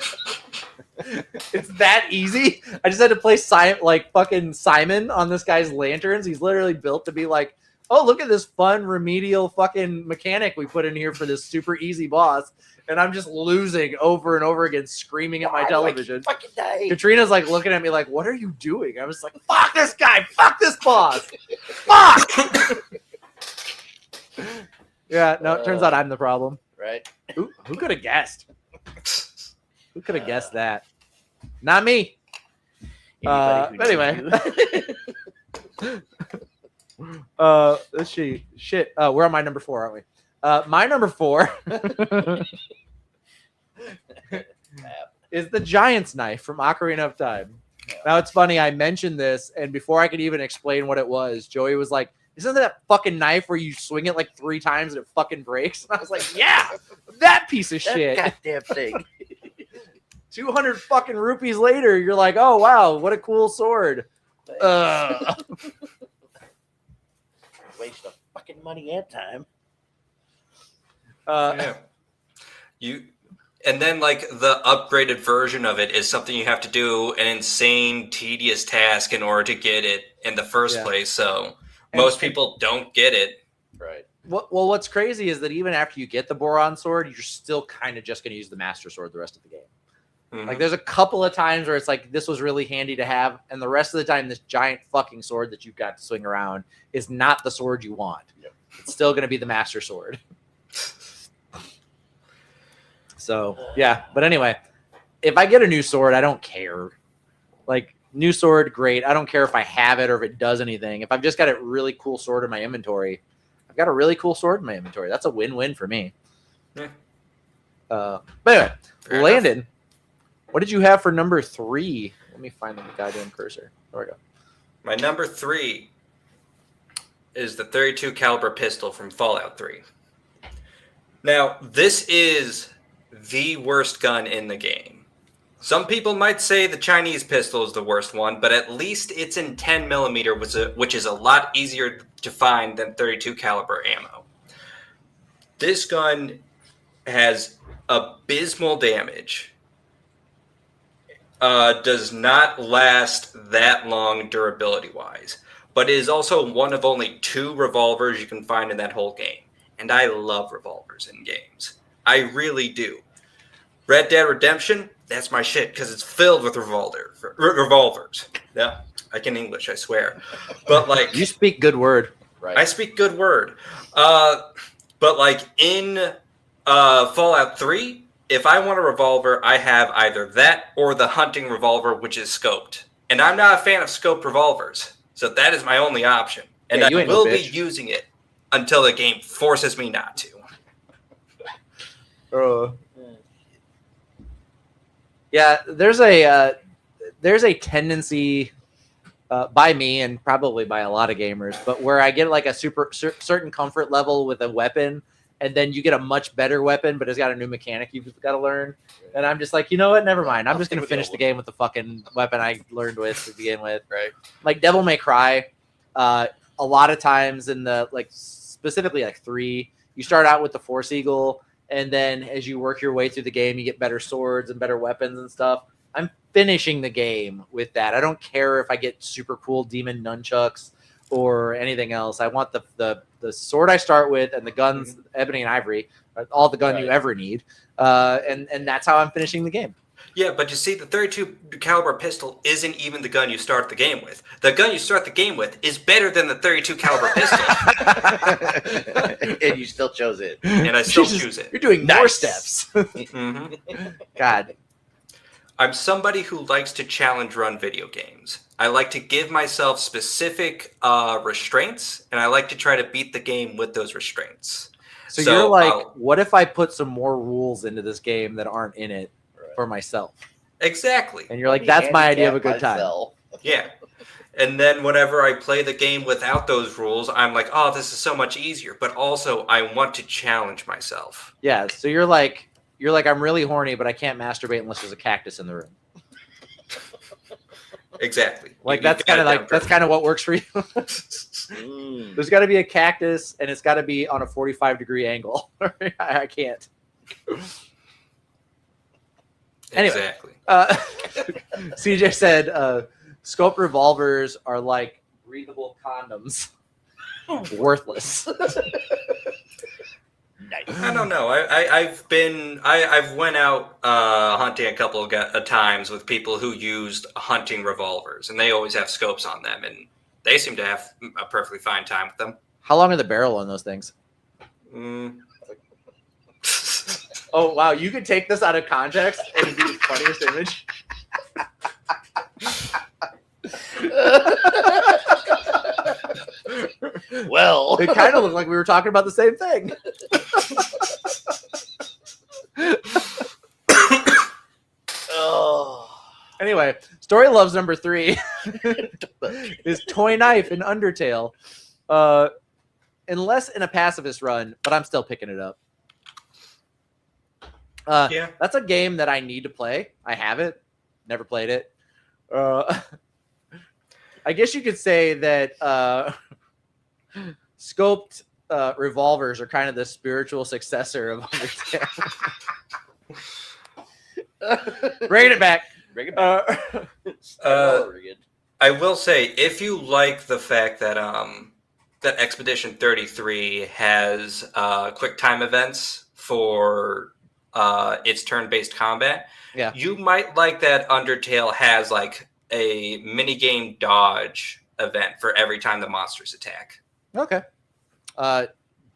It's that easy. I just had to play fucking Simon on this guy's lanterns. He's literally built to be like, oh, look at this fun remedial fucking mechanic we put in here for this super easy boss. And I'm just losing over and over again, screaming at my television. Fucking day. Katrina's like looking at me like, what are you doing? I was like, fuck this guy. Fuck this boss. Fuck. Yeah, no, it turns out I'm the problem. Right. Who could have guessed? Who could have guessed that? Not me. Anybody who knows Anyway. you. Let's see. Shit. We're on my number 4, aren't we? My number 4 is the Giant's Knife from Ocarina of Time. Now it's funny, I mentioned this, and before I could even explain what it was, Joey was like, isn't that fucking knife where you swing it like 3 times and it fucking breaks? And I was like, yeah, that piece of shit. That goddamn thing. 200 fucking rupees later, you're like, oh wow, what a cool sword. Waste of fucking money and time. Yeah. And then like the upgraded version of it is something you have to do an insane, tedious task in order to get it in the first place. So most people don't get it. Right. Well, what's crazy is that even after you get the Boron sword, you're still kind of just going to use the Master Sword the rest of the game. Mm-hmm. Like there's a couple of times where it's like, this was really handy to have. And the rest of the time, this giant fucking sword that you've got to swing around is not the sword you want. Yep. It's still going to be the Master Sword. So, yeah. But anyway, if I get a new sword, I don't care. Like, new sword, great. I don't care if I have it or if it does anything. If I've just got a really cool sword in my inventory, I've got a really cool sword in my inventory. That's a win-win for me. Yeah. But anyway, Fair Landon, enough. what did you have for number 3? Let me find the goddamn cursor. There we go. My number 3 is the 32 caliber pistol from Fallout 3. Now, this is the worst gun in the game. Some people might say the Chinese pistol is the worst one, but at least it's in 10 millimeter, which is a lot easier to find than 32 caliber ammo. This gun has abysmal damage. Does not last that long durability-wise, but it is also one of only 2 revolvers you can find in that whole game. And I love revolvers in games. I really do. Red Dead Redemption, that's my shit, because it's filled with revolvers. Yeah, I can English, I swear. But like, You speak good word. Right. I speak good word. But like in Fallout 3, if I want a revolver, I have either that or the hunting revolver, which is scoped. And I'm not a fan of scoped revolvers, so that is my only option. And Yeah, you I ain't no will be bitch. using it until the game forces me not to. Yeah, there's a tendency by me and probably by a lot of gamers, but where I get like a certain comfort level with a weapon, and then you get a much better weapon, but it's got a new mechanic you've got to learn. And I'm just like, you know what? Never mind. I'm just going to finish the game with the fucking weapon I learned with to begin with. Right. Like Devil May Cry, a lot of times in the, like, specifically like 3, you start out with the Force Eagle, and then as you work your way through the game, you get better swords and better weapons and stuff. I'm finishing the game with that. I don't care if I get super cool demon nunchucks or anything else. I want the sword I start with and the guns, ebony and ivory, all the gun you ever need. And that's how I'm finishing the game. Yeah, but you see, the 32 caliber pistol isn't even the gun you start the game with. The gun you start the game with is better than the 32 caliber pistol, And you still chose it. and I still Jesus, choose it. You're doing more Nice. steps. Mhm. God. I'm somebody who likes to challenge run video games. I like to give myself specific restraints, and I like to try to beat the game with those restraints. So, So, you're like, I'll- what if I put some more rules into this game that aren't in it for myself? Exactly. And you're like, that's my idea of a good time. Myself. Yeah. And then whenever I play the game without those rules, I'm like, oh, this is so much easier. But also, I want to challenge myself. Yeah. So you're like, I'm really horny, but I can't masturbate unless there's a cactus in the room. Exactly. Like You that's got kind it of down like that's kind of what works for you. Mm. There's got to be a cactus, and it's got to be on a 45-degree angle. I can't. Anyway. Exactly. CJ said, "Scope revolvers are like breathable condoms, worthless." Nice. I don't know. I've went out hunting a couple of times with people who used hunting revolvers, and they always have scopes on them, and they seem to have a perfectly fine time with them. How long are the barrel on those things? Mm. Oh wow, you could take this out of context and it'd be the funniest image. Well, It kind of looked like we were talking about the same thing. oh, Anyway, Story Loves number 3 is Toy Knife in Undertale. Unless in a pacifist run, but I'm still picking it up. Yeah. That's a game that I need to play. I have it. Never played it. I guess you could say that scoped revolvers are kind of the spiritual successor of Undertale. Bring it back. bring it back. Again. I will say, if you like the fact that that Expedition 33 has quick time events for its turn-based combat, Yeah. you might like that Undertale has like a mini-game dodge event for every time the monsters attack. Okay.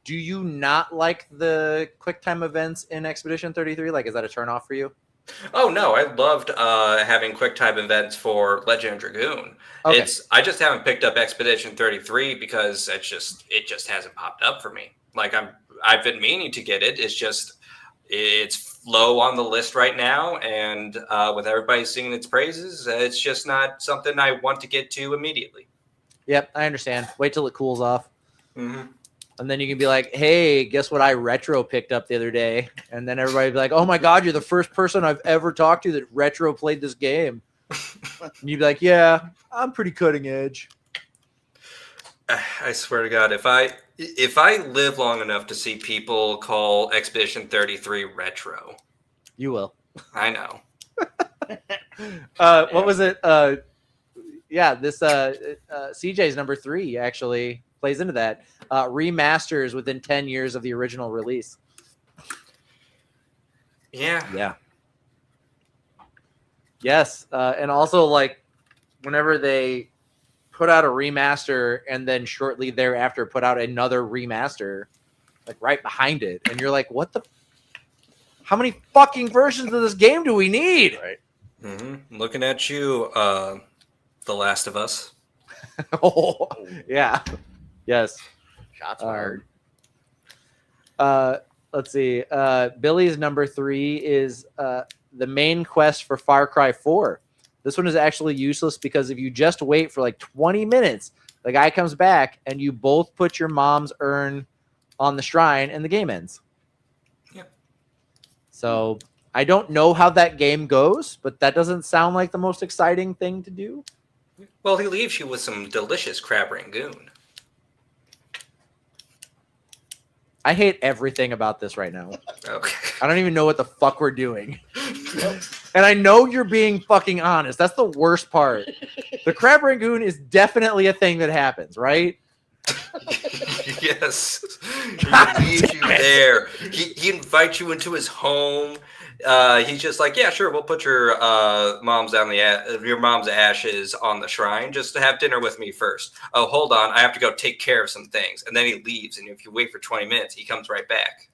Do you not like the quick time events in Expedition 33? Like, is that a turnoff for you? Oh no, I loved having quick time events for Legend of Dragoon. Okay. I just haven't picked up Expedition 33 because it just hasn't popped up for me. Like I've been meaning to get it. It's low on the list right now, and with everybody singing its praises, it's just not something I want to get to immediately. Yep, I understand. Wait till it cools off. Mm-hmm. And then you can be like, hey, guess what I retro picked up the other day? And then everybody be like, oh my God, you're the first person I've ever talked to that retro played this game. And you'd be like, yeah, I'm pretty cutting edge. I swear to God, if I live long enough to see people call Expedition 33 retro, You will. I know. What was it? Yeah, this CJ's number 3 actually plays into that. Remasters within 10 years of the original release. Yeah. Yeah. Yes. And also, like, whenever they put out a remaster and then shortly thereafter put out another remaster, like right behind it, and you're like, what the? How many fucking versions of this game do we need? Right. Mm-hmm. Looking at you, The Last of Us. Oh, yeah. Yes. Shots fired. Let's see. Billy's number 3 is the main quest for Far Cry 4. This one is actually useless because if you just wait for like 20 minutes, the guy comes back and you both put your mom's urn on the shrine and the game ends. Yeah. So I don't know how that game goes, but that doesn't sound like the most exciting thing to do. Well, he leaves you with some delicious crab rangoon. I hate everything about this right now. Okay. I don't even know what the fuck we're doing. And I know you're being fucking honest. That's the worst part. The crab rangoon is definitely a thing that happens, right? Yes. God He leaves damn you it. there. He invites you into his home, He's just like, yeah, sure, we'll put your mom's ashes on the shrine. Just to have dinner with me first. Oh, hold on, I have to go take care of some things, and then he leaves. And if you wait for 20 minutes, he comes right back.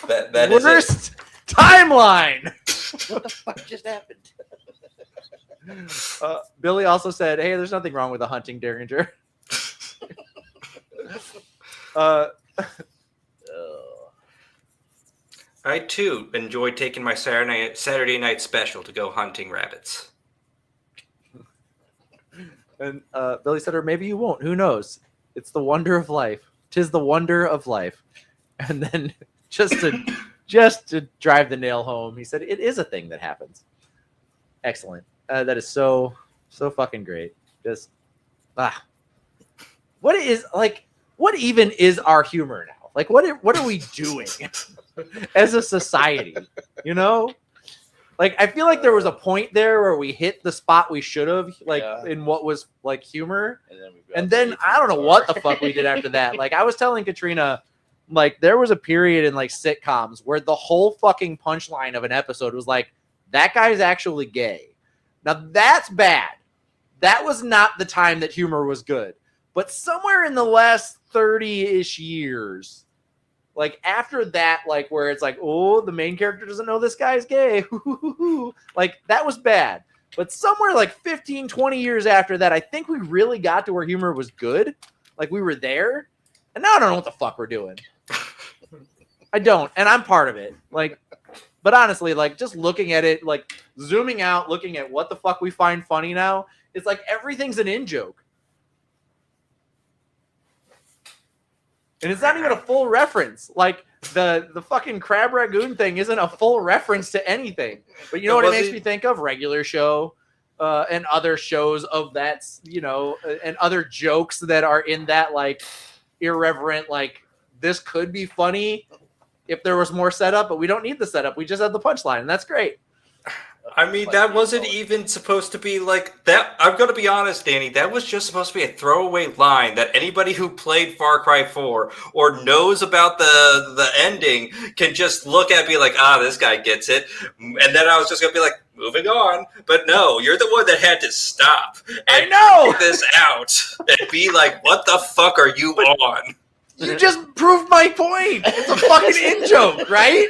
That is Worst timeline. What the fuck just happened? Billy also said, "Hey, there's nothing wrong with a hunting derringer." I too enjoy taking my Saturday night special to go hunting rabbits. And Billy said, "Or maybe you won't. Who knows? It's the wonder of life. 'Tis the wonder of life." And then just to drive the nail home, he said, "It is a thing that happens." Excellent. That is so fucking great. Just what even is our humor now? Like what are we doing as a society? You know? Like I feel like there was a point there where we hit the spot we should have, like in what was like humor. And then I don't know what the fuck we did after that. Like I was telling Katrina, like there was a period in like sitcoms where the whole fucking punchline of an episode was like, that guy's actually gay. Now that's bad. That was not the time that humor was good. But somewhere in the last 30-ish years, like after that, like where it's like, oh, the main character doesn't know this guy's gay. Like that was bad. But somewhere like 15, 20 years after that, I think we really got to where humor was good. Like we were there. And now I don't know what the fuck we're doing. I don't. And I'm part of it. Like, but honestly, like just looking at it, like zooming out, looking at what the fuck we find funny now, it's like everything's an in-joke. And it's not even a full reference. Like the fucking Crab Ragoon thing isn't a full reference to anything. But you know what it makes me think of? Regular Show and other shows of that, you know, and other jokes that are in that like irreverent, like this could be funny if there was more setup, but we don't need the setup. We just have the punchline, and that's great. I mean, that wasn't even supposed to be like that. I'm going to be honest, Danny. That was just supposed to be a throwaway line that anybody who played Far Cry 4 or knows about the ending can just look at and be like, this guy gets it. And then I was just going to be like, moving on. But no, you're the one that had to stop and figure this out and be like, what the fuck are you on? You just proved my point. It's a fucking in-joke, right?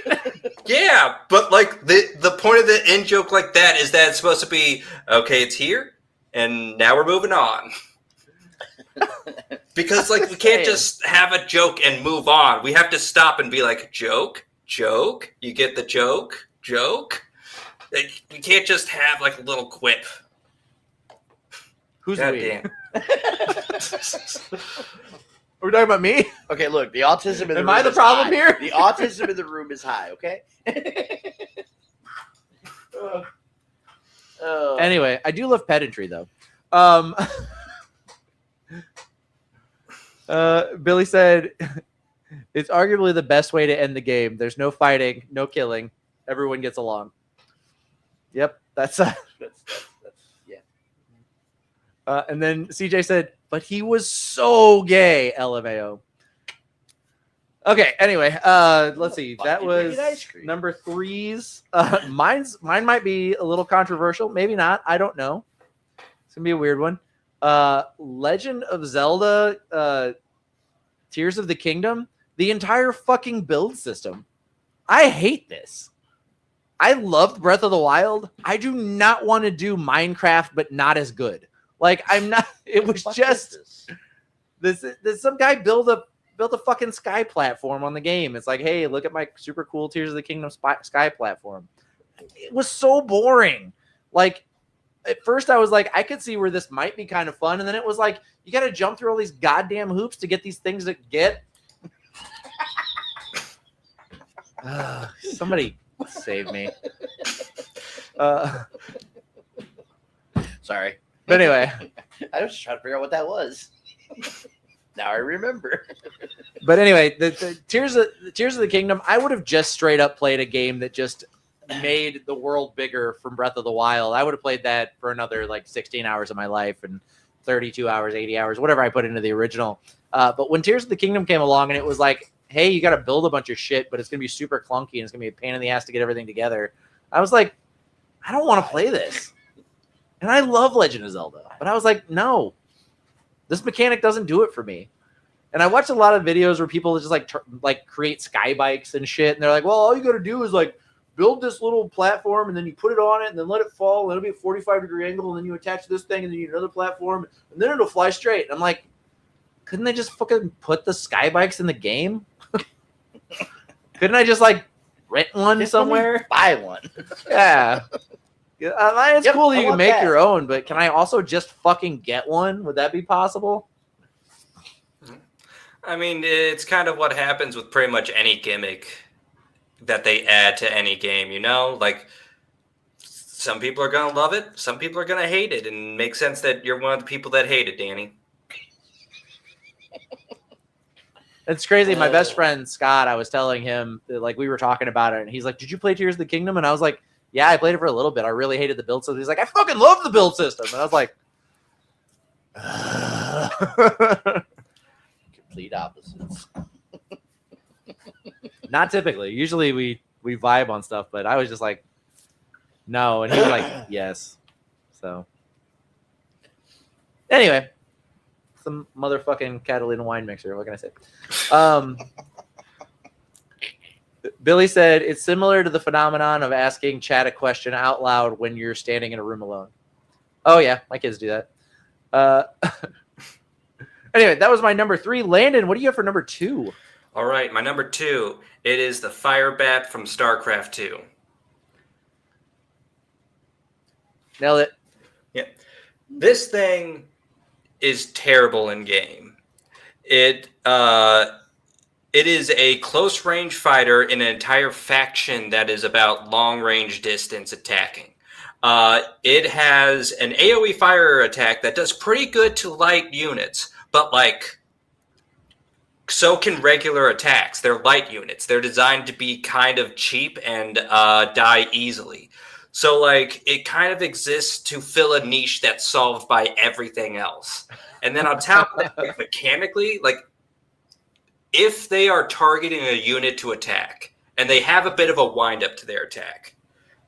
Yeah, but like the point of the in-joke like that is that it's supposed to be, okay, it's here, and now we're moving on. Because like we can't just have a joke and move on. We have to stop and be like, joke, you get the joke. Like, we can't just have like a little quip. Who's we? Are we talking about me? Okay, look, the autism in the room. Am I the problem high. here? The autism in the room is high, okay? Anyway, I do love pedantry, though. Billy said, it's arguably the best way to end the game. There's no fighting, no killing. Everyone gets along. Yep, that's yeah. And then CJ said, but he was so gay, LMAO. Okay, anyway, let's see. That was number 3's. Mine might be a little controversial. Maybe not. I don't know. It's going to be a weird one. Legend of Zelda, Tears of the Kingdom. The entire fucking build system. I hate this. I loved Breath of the Wild. I do not want to do Minecraft, but not as good. Like I'm not. It was just this. Some guy built a fucking sky platform on the game. It's like, hey, look at my super cool Tears of the Kingdom sky platform. It was so boring. Like at first, I was like, I could see where this might be kind of fun, and then it was like, you got to jump through all these goddamn hoops to get these things that get. Somebody save me. Sorry. But anyway, I was just trying to figure out what that was. Now I remember. But anyway, the Tears of the Kingdom, I would have just straight up played a game that just made the world bigger from Breath of the Wild. I would have played that for another like 16 hours of my life and 32 hours, 80 hours, whatever I put into the original. But when Tears of the Kingdom came along and it was like, hey, you got to build a bunch of shit, but it's gonna be super clunky and it's gonna be a pain in the ass to get everything together. I was like, I don't want to play this. And I love Legend of Zelda, but I was like, no, this mechanic doesn't do it for me. And I watched a lot of videos where people just like create sky bikes and shit, and they're like, well, all you got to do is like build this little platform, and then you put it on it, and then let it fall, and it'll be a 45-degree angle, and then you attach this thing, and then you need another platform, and then it'll fly straight. And I'm like, couldn't they just fucking put the sky bikes in the game? Couldn't I just like rent one Just somewhere? buy one. Yeah. It's Yep, cool that I you can want make that. your own, but can I also just fucking get one? Would that be possible? I mean, it's kind of what happens with pretty much any gimmick that they add to any game, you know? Like, some people are going to love it, some people are going to hate it, and it makes sense that you're one of the people that hate it, Danny. It's crazy. My best friend, Scott, I was telling him, that, like, we were talking about it, and he's like, did you play Tears of the Kingdom? And I was like, yeah, I played it for a little bit. I really hated the build system. He's like, I fucking love the build system. And I was like, Complete opposites. not typically. Usually we vibe on stuff, but I was just like, no. And he was like, yes. So anyway, some motherfucking Catalina wine mixer. What can I say? Billy said it's similar to the phenomenon of asking Chad a question out loud when you're standing in a room alone. Oh yeah, my kids do that. Anyway, that was my number 3. Landon, what do you have for number 2? All right, my number 2, it is the Fire Bat from StarCraft 2. Nailed it. Yeah. This thing is terrible in game. It is a close range fighter in an entire faction that is about long range distance attacking. It has an AoE fire attack that does pretty good to light units, but like so can regular attacks. They're light units. They're designed to be kind of cheap and die easily. So like it kind of exists to fill a niche that's solved by everything else. And then on top of that, like, mechanically, like if they are targeting a unit to attack and they have a bit of a wind up to their attack,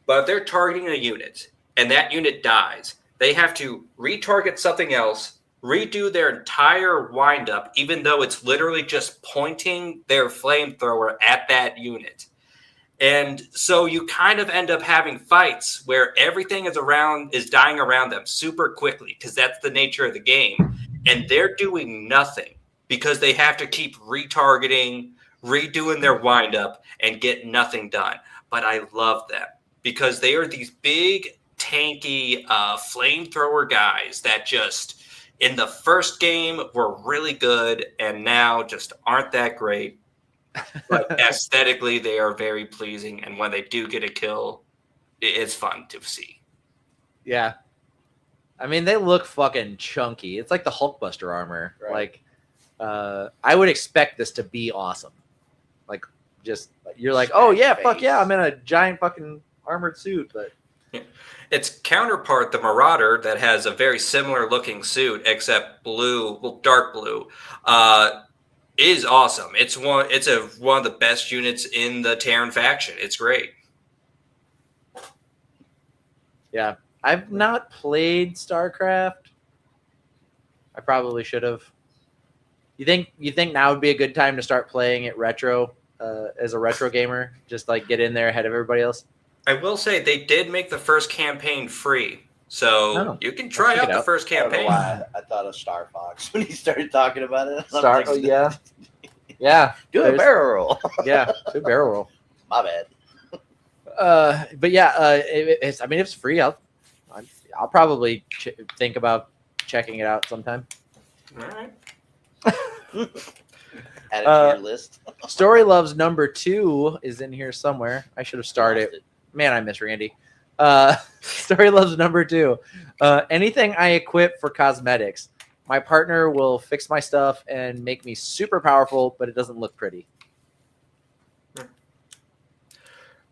but if they're targeting a unit and that unit dies, they have to retarget something else, redo their entire wind up, even though it's literally just pointing their flamethrower at that unit. And so you kind of end up having fights where everything is dying around them super quickly because that's the nature of the game. And they're doing nothing because they have to keep retargeting, redoing their wind up, and get nothing done. But I love them because they are these big, tanky flamethrower guys that just in the first game were really good and now just aren't that great. But aesthetically, they are very pleasing. And when they do get a kill, it's fun to see. Yeah. I mean, they look fucking chunky. It's like the Hulkbuster armor. Right. Like, I would expect this to be awesome. Like, just, you're like, oh yeah, fuck yeah, I'm in a giant fucking armored suit. But its counterpart, the Marauder, that has a very similar looking suit, except blue, well, dark blue, is awesome. It's one of the best units in the Terran faction. It's great. yeah, I've not played StarCraft. I probably should have. You think now would be a good time to start playing it retro as a retro gamer? Just like get in there ahead of everybody else. I will say they did make the first campaign free, so Oh, you can try check out it the out. first I don't know campaign. why I thought of Star Fox when he started talking about it. I'm Star, like, oh yeah, yeah, do a there's- barrel roll. yeah, do a barrel roll. My bad. But yeah, it's. I mean, if it's free, I'll probably think about checking it out sometime. All right. Add it to your list. Story Loves number 2 is in here somewhere. I should have started. Man, I miss Randy. Story Loves number 2. Anything I equip for cosmetics. My partner will fix my stuff and make me super powerful, but it doesn't look pretty.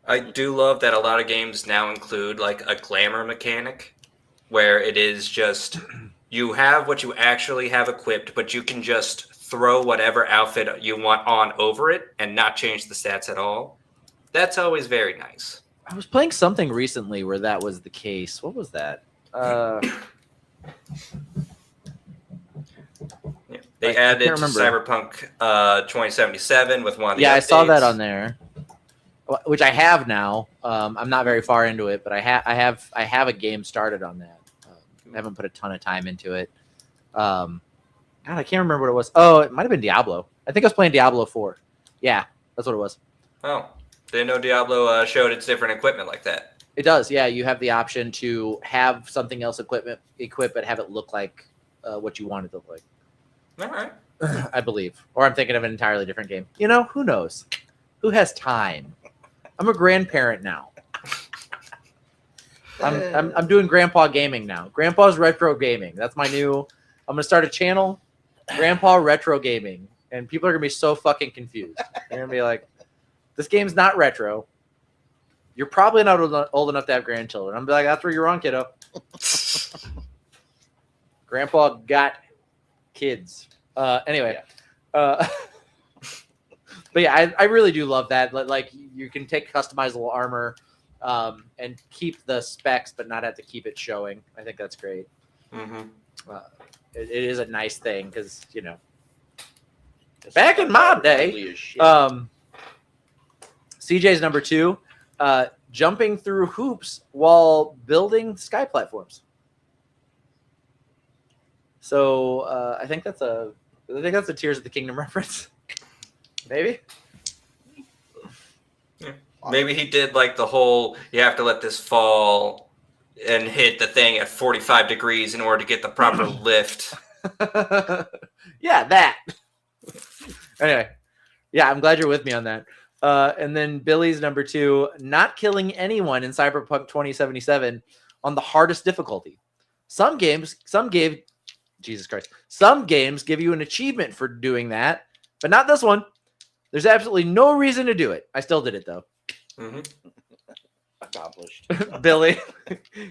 I do love that a lot of games now include like a glamour mechanic where it is just you have what you actually have equipped, but you can just throw whatever outfit you want on over it and not change the stats at all. That's always very nice. I was playing something recently where that was the case. What was that? Yeah. They I added can't to remember. Cyberpunk 2077 with one of the Yeah, I saw that updates. on there, which I have now. I'm not very far into it, but I have a game started on that. I haven't put a ton of time into it. God, I can't remember what it was. Oh, it might have been Diablo. I think I was playing Diablo 4. Yeah, that's what it was. Oh, didn't know Diablo showed its different equipment like that. It does. Yeah, you have the option to have something else equip, but have it look like what you want it to look like. All right. I believe. Or I'm thinking of an entirely different game. You know, who knows? Who has time? I'm a grandparent now. I'm doing grandpa gaming now. Grandpa's retro gaming. That's my new. I'm gonna start a channel, Grandpa Retro Gaming, and people are gonna be so fucking confused. They're gonna be like, "This game's not retro. You're probably not old enough to have grandchildren." I'm gonna be like, "That's where you're wrong, kiddo. Grandpa got kids." Anyway, but yeah, I really do love that. Like, you can take customizable armor and keep the specs, but not have to keep it showing. I think that's great. Mm-hmm. It is a nice thing because, you know, back in my day, CJ's number 2, jumping through hoops while building sky platforms. So I think that's a Tears of the Kingdom reference. Maybe. Yeah. Maybe he did like the whole, you have to let this fall and hit the thing at 45 degrees in order to get the proper lift. Yeah, that. Anyway, yeah, I'm glad you're with me on that. And then Billy's number 2, not killing anyone in Cyberpunk 2077 on the hardest difficulty. Some games give you an achievement for doing that, but not this one. There's absolutely no reason to do it. I still did it though. Mm-hmm. Accomplished. Billy,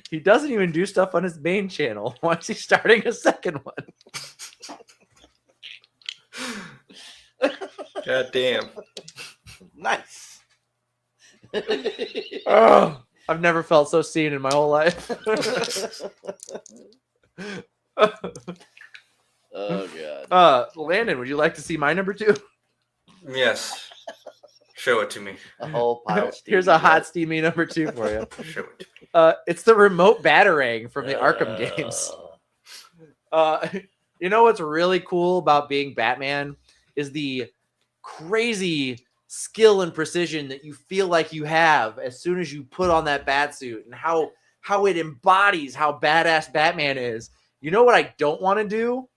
he doesn't even do stuff on his main channel. Why is he starting a second one? God damn. Nice. Oh, I've never felt so seen in my whole life. Oh god. Landon, would you like to see my number 2? Yes. Show it to me. A whole pile of steam. Here's a hot, steamy number 2 for you. Show it to me. It's the remote batarang from the Arkham games. You know what's really cool about being Batman is the crazy skill and precision that you feel like you have as soon as you put on that bat suit, and how it embodies how badass Batman is. You know what I don't want to do?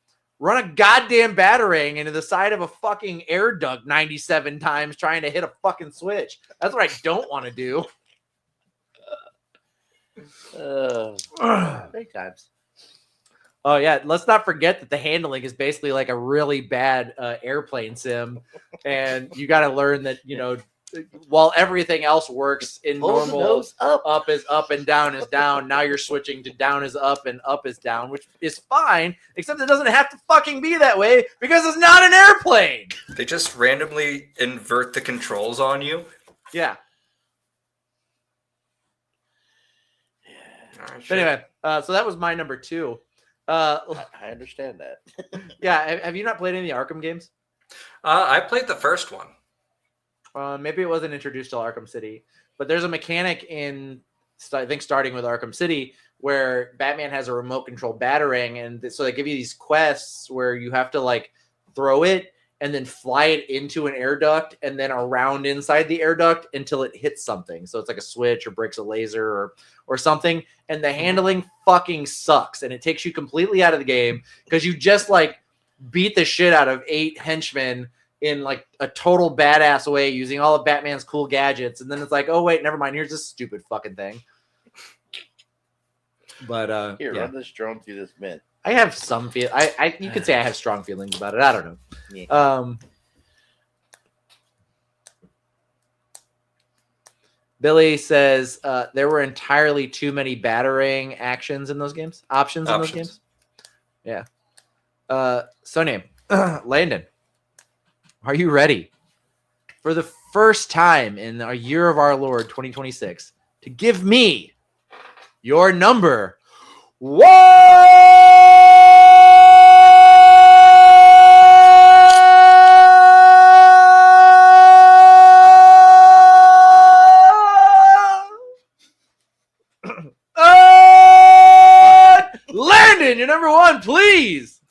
Run a goddamn batarang into the side of a fucking air duct 97 times trying to hit a fucking switch. That's what I don't want to do. Big times. Oh yeah, let's not forget that the handling is basically like a really bad airplane sim, and you got to learn that, you know, while everything else works in Hold the normal, nose up. up is up and down is down. Now you're switching to down is up and up is down, which is fine, except it doesn't have to fucking be that way because it's not an airplane. They just randomly invert the controls on you. Yeah. All right, But anyway, so that was my number 2. I understand that. Yeah, have you not played any Arkham games? I played the first one. Maybe it wasn't introduced to Arkham City, but there's a mechanic in, I think, starting with Arkham City, where Batman has a remote control batarang, and so they give you these quests where you have to like throw it and then fly it into an air duct and then around inside the air duct until it hits something. So it's like a switch or breaks a laser or something, and the handling fucking sucks, and it takes you completely out of the game because you just like beat the shit out of 8 henchmen in like a total badass way using all of Batman's cool gadgets, and then it's like, oh wait, never mind, here's this stupid fucking thing. But Here, yeah. run this drone through this vent. I have some feel. You could say I have strong feelings about it. I don't know. Yeah. Billy says there were entirely too many batarang options in those games. Yeah. So name Landon. Are you ready for the first time in a year of our Lord 2026 to give me your number one? Landon, your number one, please.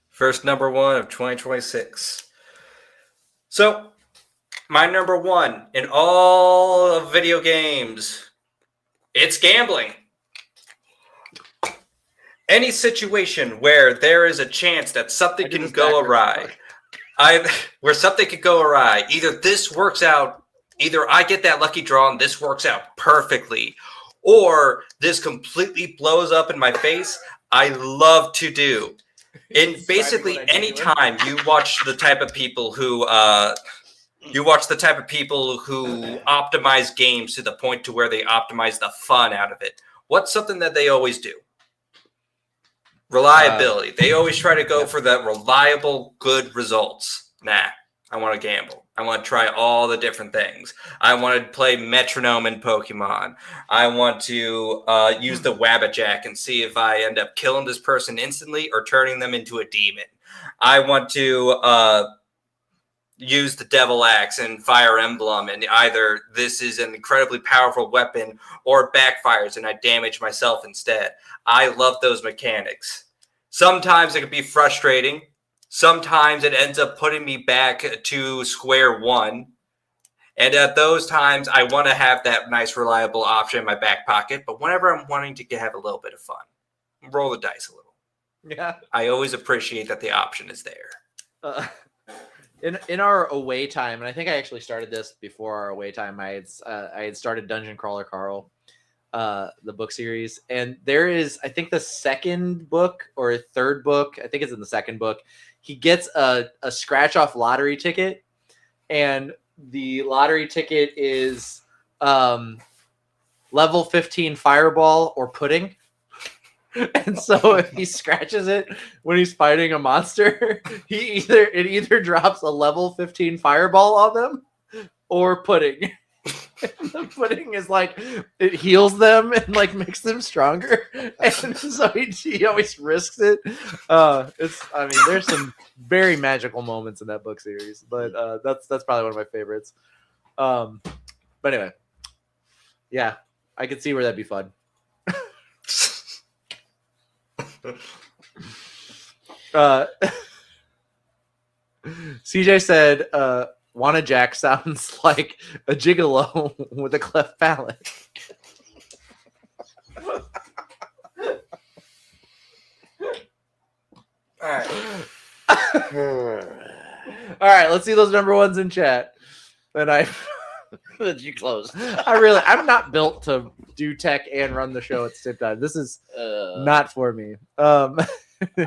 First number one of 2026. So, my number one in all of video games, it's gambling. Any situation where there is a chance that something can go awry, where something could go awry, either this works out, either I get that lucky draw and this works out perfectly, or this completely blows up in my face, I love to do. And basically, anytime you watch the type of people who optimize games to the point to where they optimize the fun out of it, what's something that they always do? Reliability. They always try to go for the reliable, good results. Nah, I want to gamble. I want to try all the different things. I want to play Metronome in Pokemon. I want to use the Wabbajack and see if I end up killing this person instantly or turning them into a demon. I want to use the Devil Axe and Fire Emblem, and either this is an incredibly powerful weapon or it backfires and I damage myself instead. I love those mechanics. Sometimes it can be frustrating. Sometimes it ends up putting me back to square one. And at those times, I want to have that nice, reliable option in my back pocket. But whenever I'm wanting to have a little bit of fun, roll the dice a little. Yeah. I always appreciate that the option is there. In our away time, and I think I actually started this before our away time, I had started Dungeon Crawler Carl, the book series. And there is, I think, the second book or third book. I think it's in the second book. He gets a scratch off lottery ticket, and the lottery ticket is level 15 fireball or pudding. And so if he scratches it when he's fighting a monster, it either drops a level 15 fireball on them or pudding. The pudding is like, it heals them and like makes them stronger, and so he always risks it. There's some very magical moments in that book series, but that's probably one of my favorites. But anyway, yeah, I could see where that'd be fun. CJ said, Wanna Jack sounds like a gigolo with a cleft palate. All right, let's see those number ones in chat. And You close. I'm not built to do tech and run the show at the same time. This is not for me.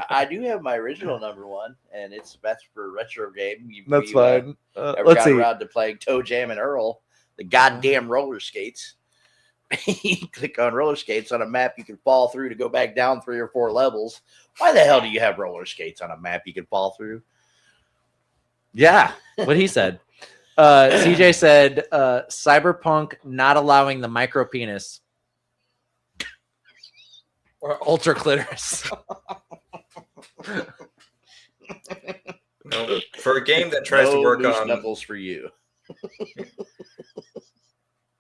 I do have my original number one, and that's for retro game. That's fine. Ever Let's got see. around to playing Toe Jam and Earl, the goddamn roller skates. You click on roller skates on a map you can fall through to go back down 3 or 4 levels. Why the hell do you have roller skates on a map you can fall through? Yeah, what he said. CJ said, Cyberpunk not allowing the micro penis or ultra clitoris. No, for a game that tries to work loose on knuckles for you.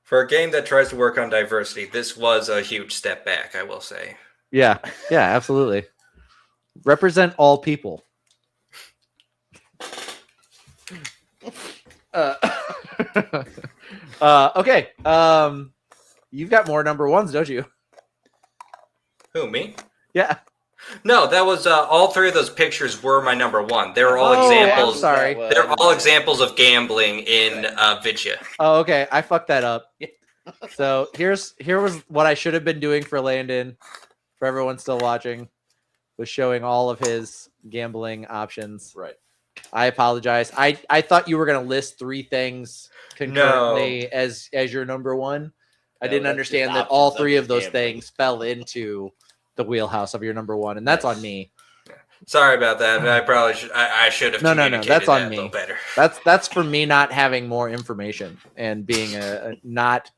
For a game that tries to work on diversity, this was a huge step back, I will say. Yeah, absolutely. Represent all people. Okay. You've got more number ones, don't you? Who, me? Yeah. No, that was all 3 of those pictures were my number one. They were all examples. I'm sorry. They're all examples of gambling in Vidya. Oh, okay. I fucked that up. So here was what I should have been doing for Landon, for everyone still watching, was showing all of his gambling options. Right. I apologize. I thought you were going to list 3 things concurrently as your number one. I didn't understand that all 3 of those things fell into the wheelhouse of your number one, and that's on me. Sorry about that. I probably should. I should have. No, communicated that's on that a me. little better. That's for me not having more information and being a not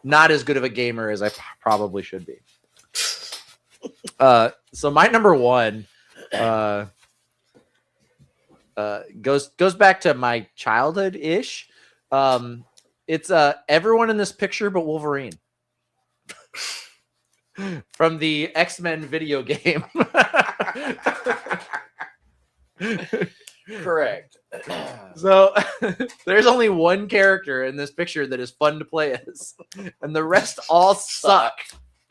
as good of a gamer as I probably should be. So my number one goes back to my childhood ish. It's everyone in this picture but Wolverine from the X-Men video game. Correct. So there's only one character in this picture that is fun to play as, and the rest all suck.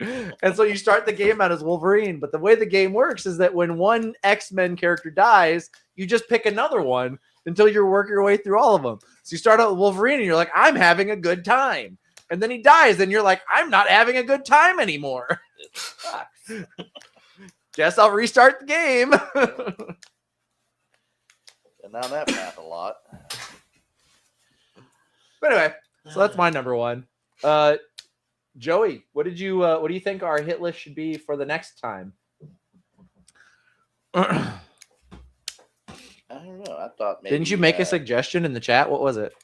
And so you start the game out as Wolverine, but the way the game works is that when one X-Men character dies, you just pick another one until you work your way through all of them. So you start out with Wolverine and you're like, I'm having a good time. And then he dies and you're like, I'm not having a good time anymore. Guess I'll restart the game. And down that path a lot. But anyway, so that's my number one. Joey, what do you think our hit list should be for the next time? I don't know. I thought maybe. Didn't you make a suggestion in the chat? What was it?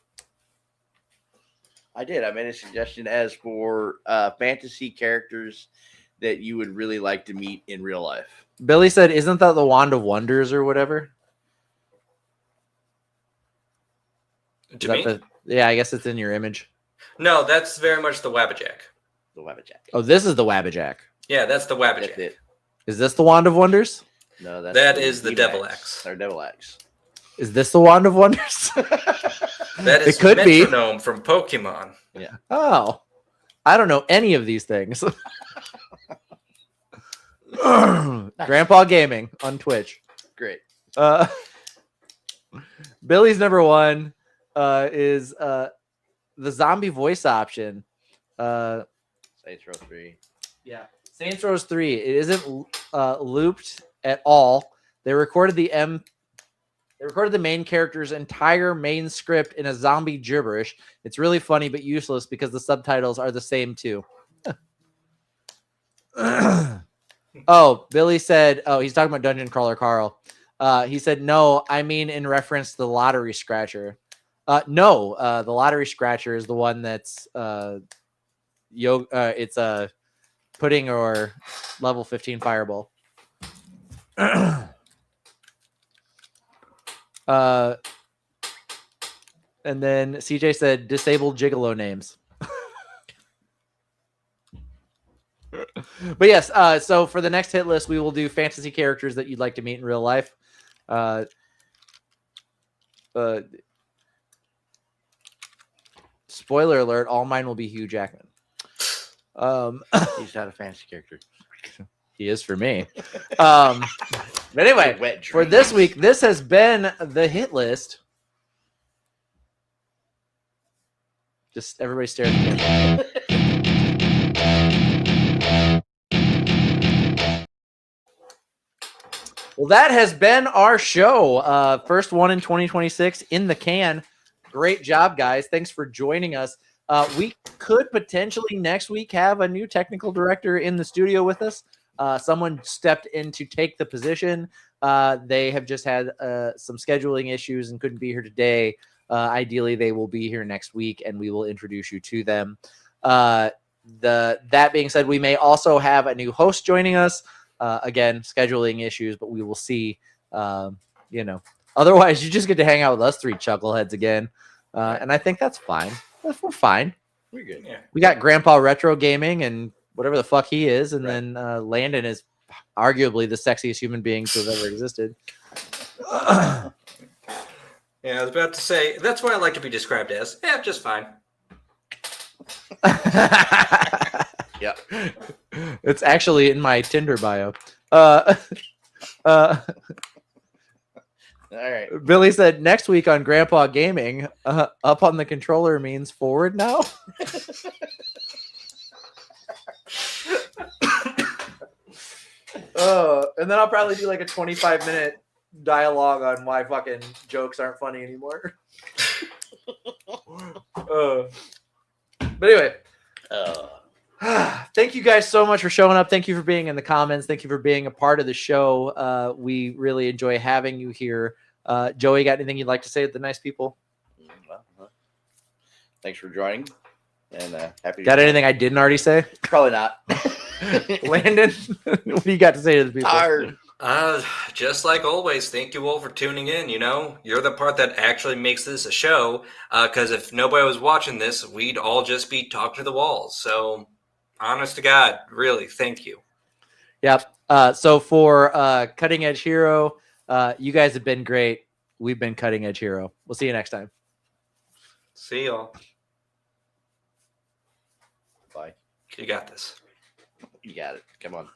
I did. I made a suggestion as for fantasy characters that you would really like to meet in real life. Billy said, "Isn't that the Wand of Wonders or whatever?" Is To that me? yeah, I guess it's in your image. No, that's very much the Wabbajack. The Wabbajack. Oh, this is the Wabbajack. Yeah, that's the That's Wabbajack. it. Is this the Wand of Wonders? No, that's That is the Emacs, Devil Axe. Or Devil Axe. Is this the Wand of Wonders? That is It could be. Metronome from Pokemon. Oh, I don't know any of these things. Grandpa Gaming on Twitch. Great. Billy's number one is the zombie voice option. Saints Row 3. Yeah, Saints Row 3. It isn't looped at all. They recorded the main character's entire main script in a zombie gibberish. It's really funny but useless because the subtitles are the same too. Oh, Billy said, oh, he's talking about Dungeon Crawler Carl. He said, no, I mean in reference to the lottery scratcher. No, the lottery scratcher is the one that's it's a pudding or level 15 fireball. And then CJ said disabled gigolo names. But yes, so for the next hit list, we will do fantasy characters that you'd like to meet in real life. Spoiler alert, all mine will be Hugh Jackman. He's not a fantasy character. He is for me. But anyway, Wet for dreams. this week, this has been the hit list. Just everybody stare at the camera. Well, that has been our show. First one in 2026 in the can. Great job, guys. Thanks for joining us. We could potentially next week have a new technical director in the studio with us. Someone stepped in to take the position. They have just had some scheduling issues and couldn't be here today. Ideally, they will be here next week, and we will introduce you to them. That being said, we may also have a new host joining us. Again, scheduling issues, but we will see. Otherwise, you just get to hang out with us three chuckleheads again, and I think that's fine. We're fine. We're good. Yeah. We got Grandpa Retro Gaming and whatever the fuck he is, and Right. then Landon is arguably the sexiest human being to have ever existed. Yeah, I was about to say, that's what I like to be described as. Yeah, just fine. Yeah. It's actually in my Tinder bio. Billy All right. said next week on Grandpa Gaming, up on the controller means forward now. And then I'll probably do like a 25-minute dialogue on why fucking jokes aren't funny anymore. But anyway, thank you guys so much for showing up. Thank you for being in the comments. Thank you for being a part of the show. We really enjoy having you here. Joey, got anything you'd like to say to the nice people? Well, thanks for joining. And happy. Got anything I didn't already say? Probably not. Landon, what do you got to say to the people? Tired. Just like always, thank you all for tuning in. You know, you're the part that actually makes this a show. Because if nobody was watching this, we'd all just be talking to the walls. So, honest to God, really, thank you. Yep. So for Cutting Edge Hero, you guys have been great. We've been Cutting Edge Hero. We'll see you next time. See y'all. Bye. You got this. You got it. Come on.